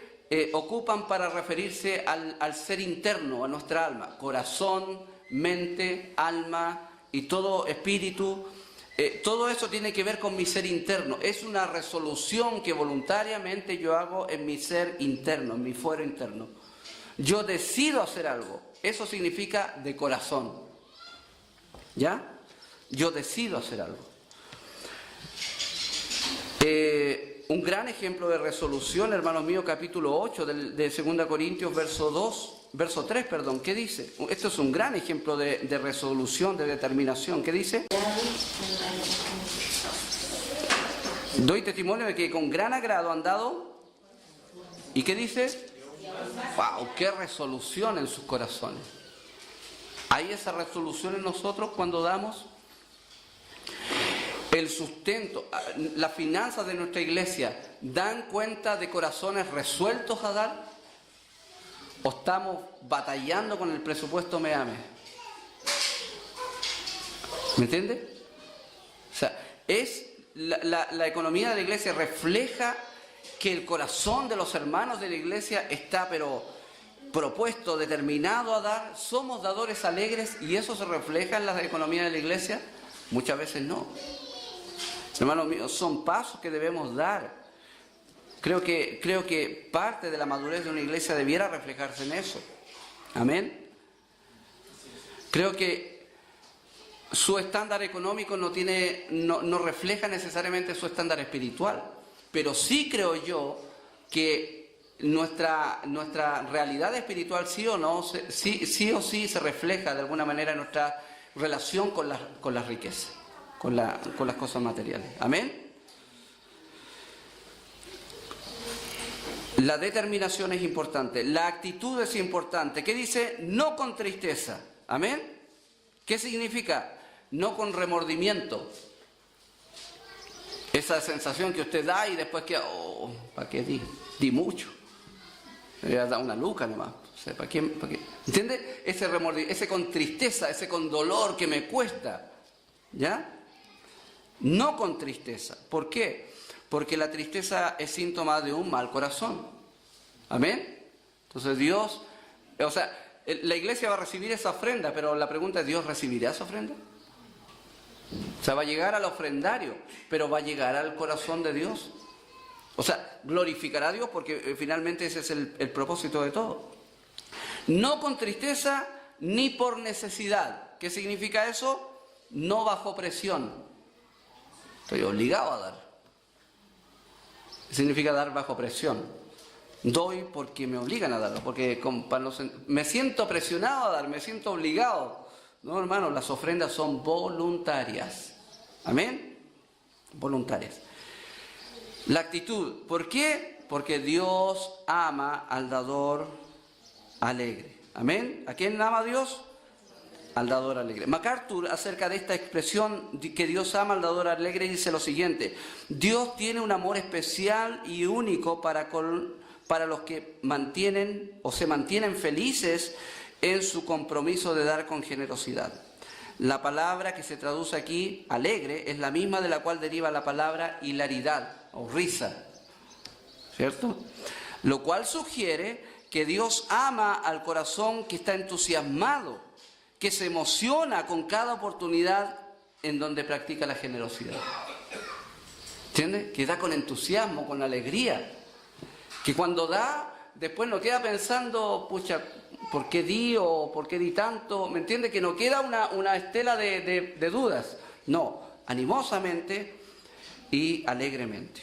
ocupan para referirse al ser interno, a nuestra alma. Corazón, mente, alma y todo espíritu. Todo eso tiene que ver con mi ser interno. Es una resolución que voluntariamente yo hago en mi ser interno, en mi fuero interno. Yo decido hacer algo. Eso significa de corazón. ¿Ya? Yo decido hacer algo. Un gran ejemplo de resolución, hermanos míos, capítulo 8 de 2 Corintios, verso 3, ¿qué dice? Esto es un gran ejemplo de resolución, de determinación. ¿Qué dice? Doy testimonio de que con gran agrado han dado. ¿Y qué dice? ¡Wow! ¡Qué resolución en sus corazones! ¿Hay esa resolución en nosotros cuando damos? El sustento, las finanzas de nuestra iglesia, ¿dan cuenta de corazones resueltos a dar? ¿O estamos batallando con el presupuesto mes a mes? ¿Me entiende? O sea, la economía de la iglesia refleja que el corazón de los hermanos de la iglesia está pero propuesto, determinado a dar. ¿Somos dadores alegres y eso se refleja en la economía de la iglesia? Muchas veces no. Hermanos míos, son pasos que debemos dar. Creo que parte de la madurez de una iglesia debiera reflejarse en eso. Amén. Creo que su estándar económico no refleja necesariamente su estándar espiritual. Pero sí creo yo que nuestra realidad espiritual sí o sí se refleja de alguna manera en nuestra relación con las riquezas, con las cosas materiales. Amén. La determinación es importante, la actitud es importante. ¿Qué dice? No con tristeza. Amén. ¿Qué significa? No con remordimiento. Esa sensación que usted da y después que, ¿para qué di mucho? Le da una luca nomás. O sea, ¿para qué? ¿Entiende? Ese remordimiento, ese con tristeza, ese con dolor que me cuesta. ¿Ya? No con tristeza. ¿Por qué? Porque la tristeza es síntoma de un mal corazón. Amén. Entonces Dios, la iglesia va a recibir esa ofrenda, pero la pregunta es, ¿Dios recibirá esa ofrenda? O sea, va a llegar al ofrendario, pero va a llegar al corazón de Dios. O sea, glorificará a Dios porque finalmente ese es el propósito de todo. No con tristeza ni por necesidad. ¿Qué significa eso? No bajo presión. Estoy obligado a dar. ¿Qué significa dar bajo presión? Doy porque me obligan a darlo, porque me siento presionado a dar, me siento obligado. No, hermano, las ofrendas son voluntarias. ¿Amén? Voluntarias. La actitud. ¿Por qué? Porque Dios ama al dador alegre. ¿Amén? ¿A quién ama Dios? al dador alegre. MacArthur, acerca de esta expresión que Dios ama al dador alegre, dice lo siguiente: Dios tiene un amor especial y único para los que mantienen o se mantienen felices en su compromiso de dar con generosidad. La palabra que se traduce aquí, alegre, es la misma de la cual deriva la palabra hilaridad o risa, ¿cierto? Lo cual sugiere que Dios ama al corazón que está entusiasmado, que se emociona con cada oportunidad en donde practica la generosidad. ¿Entiendes? Que da con entusiasmo, con alegría. Que cuando da, después no queda pensando, pucha, ¿por qué di o por qué di tanto? ¿Me entiende? Que no queda una estela de dudas. No, animosamente y alegremente.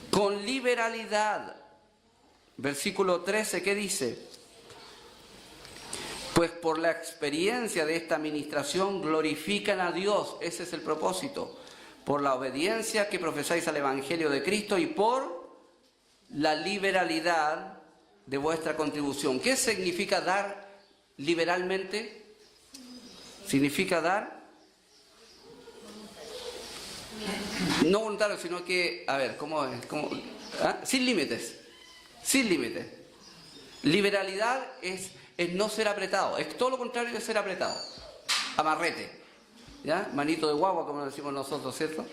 Con liberalidad. Versículo 13, ¿qué dice? Pues por la experiencia de esta administración glorifican a Dios. Ese es el propósito. Por la obediencia que profesáis al Evangelio de Cristo y por la liberalidad de vuestra contribución. ¿Qué significa dar liberalmente? Significa dar no voluntario, sino que, a ver, ¿cómo es? Sin límites. Sin límites. Liberalidad es no ser apretado. Es todo lo contrario de ser apretado. Amarrete. ¿Ya? Manito de guagua, como decimos nosotros, ¿cierto?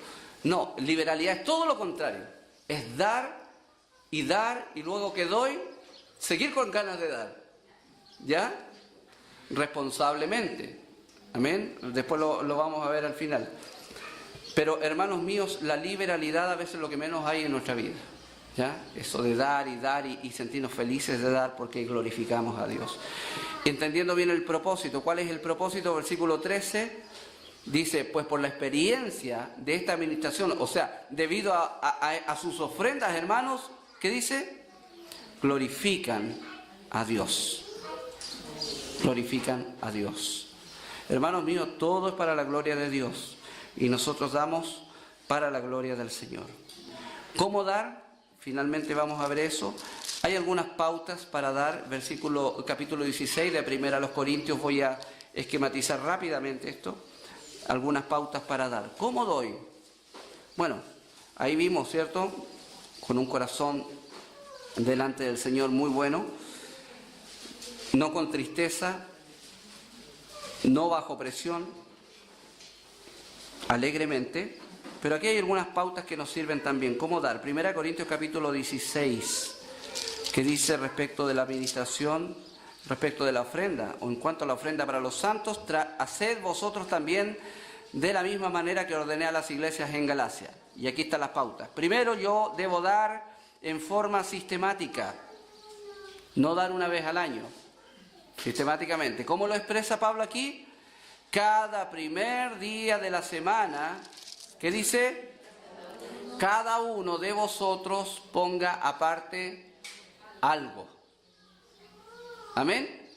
No, liberalidad es todo lo contrario. Es dar y luego que doy, seguir con ganas de dar. ¿Ya? Responsablemente. Amén. Después lo vamos a ver al final. Pero, hermanos míos, la liberalidad a veces es lo que menos hay en nuestra vida. ¿Ya? Eso de dar y sentirnos felices de dar porque glorificamos a Dios. Entendiendo bien el propósito. ¿Cuál es el propósito? Versículo 13 dice, pues por la experiencia de esta administración, o sea, debido a sus ofrendas, hermanos, ¿qué dice? Glorifican a Dios. Glorifican a Dios. Hermanos míos, todo es para la gloria de Dios y nosotros damos para la gloria del Señor. ¿Cómo dar? Finalmente vamos a ver eso. Hay algunas pautas para dar. Capítulo 16 de 1 Corintios, voy a esquematizar rápidamente esto. Algunas pautas para dar. ¿Cómo doy? Bueno, ahí vimos, ¿cierto? Con un corazón delante del Señor muy bueno, no con tristeza, no bajo presión, alegremente. Pero aquí hay algunas pautas que nos sirven también. ¿Cómo dar? 1 Corintios capítulo 16, que dice respecto de la administración, respecto de la ofrenda, o en cuanto a la ofrenda para los santos, haced vosotros también de la misma manera que ordené a las iglesias en Galacia. Y aquí están las pautas. Primero, yo debo dar en forma sistemática, no dar una vez al año, sistemáticamente. ¿Cómo lo expresa Pablo aquí? Cada primer día de la semana, ¿qué dice? Cada uno de vosotros ponga aparte algo. Amén.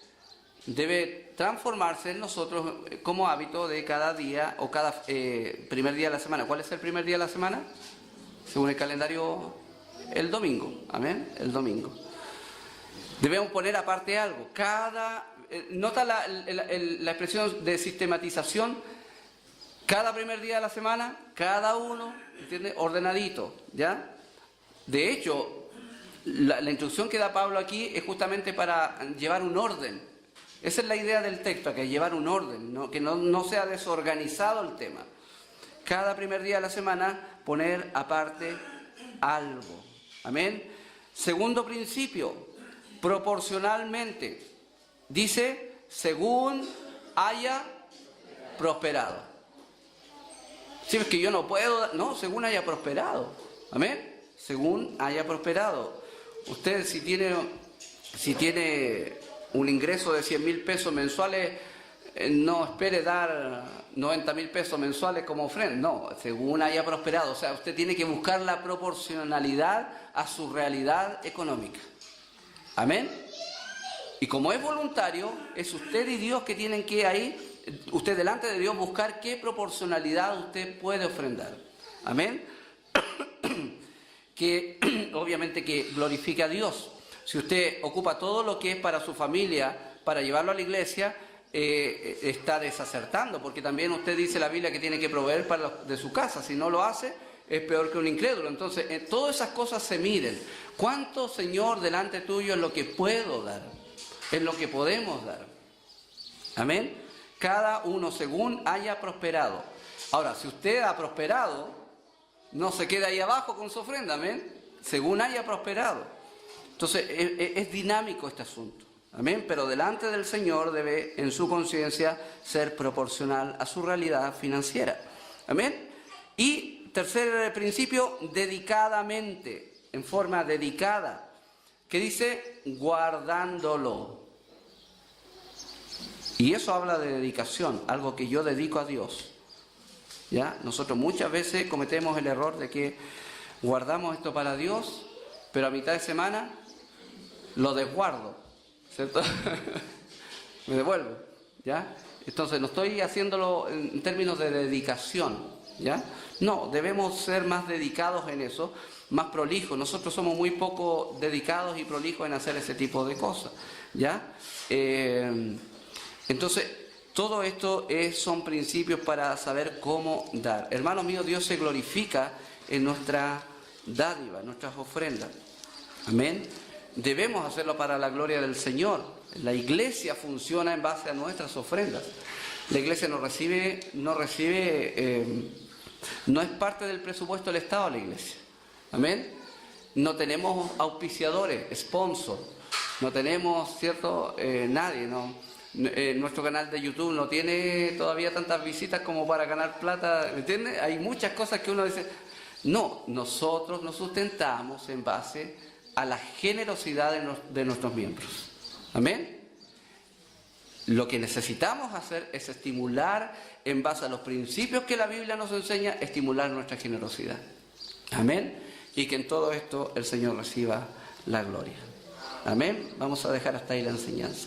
Debe transformarse en nosotros como hábito de cada día o cada primer día de la semana. ¿Cuál es el primer día de la semana? Según el calendario, el domingo. Amén. El domingo. Debemos poner aparte algo. Nota la expresión de sistematización. Cada primer día de la semana, cada uno, ¿entiende? Ordenadito, ¿ya? De hecho, la instrucción que da Pablo aquí es justamente para llevar un orden. Esa es la idea del texto, que llevar un orden, ¿no? Que no sea desorganizado el tema. Cada primer día de la semana, poner aparte algo. Amén. Segundo principio, proporcionalmente. Dice, según haya prosperado. Si es que yo no puedo, no, según haya prosperado. Amén. Según haya prosperado. Usted si tiene un ingreso de 100.000 pesos mensuales, no espere dar 90.000 pesos mensuales como ofrenda. No, según haya prosperado. O sea, usted tiene que buscar la proporcionalidad a su realidad económica. Amén. Y como es voluntario, es usted y Dios que tienen que ahí, usted delante de Dios, buscar qué proporcionalidad usted puede ofrendar. Amén. Que obviamente que glorifique a Dios. Si usted ocupa todo lo que es para su familia, para llevarlo a la iglesia, está desacertando, porque también usted dice la Biblia que tiene que proveer de su casa. Si no lo hace, es peor que un incrédulo. Entonces, todas esas cosas se miden. ¿Cuánto, Señor, delante tuyo es lo que puedo dar? Es lo que podemos dar. Amén. Cada uno según haya prosperado. Ahora, si usted ha prosperado, no se queda ahí abajo con su ofrenda. Amén. Según haya prosperado. Entonces, es dinámico este asunto. Amén. Pero delante del Señor debe, en su conciencia, ser proporcional a su realidad financiera. Amén. Y tercer principio, dedicadamente, en forma dedicada, que dice guardándolo. Y eso habla de dedicación, algo que yo dedico a Dios. ¿Ya? Nosotros muchas veces cometemos el error de que guardamos esto para Dios, pero a mitad de semana lo desguardo, ¿cierto? Me devuelvo, ¿ya? Entonces no estoy haciéndolo en términos de dedicación, ¿ya? No, debemos ser más dedicados en eso, más prolijos. Nosotros somos muy poco dedicados y prolijos en hacer ese tipo de cosas, ¿ya? Entonces, todo esto son principios para saber cómo dar. Hermanos míos, Dios se glorifica en nuestra dádiva, en nuestras ofrendas. Amén. Debemos hacerlo para la gloria del Señor. La iglesia funciona en base a nuestras ofrendas. La iglesia no es parte del presupuesto del Estado la iglesia. Amén. No tenemos auspiciadores, sponsors. No tenemos, ¿cierto? Nadie, ¿no? Nuestro canal de YouTube no tiene todavía tantas visitas como para ganar plata, ¿me entiendes? Hay muchas cosas que uno dice, no, nosotros nos sustentamos en base a la generosidad de nuestros miembros. Amén. Lo que necesitamos hacer es estimular, en base a los principios que la Biblia nos enseña, estimular nuestra generosidad. Amén. Y que en todo esto el Señor reciba la gloria. Amén. Vamos a dejar hasta ahí la enseñanza.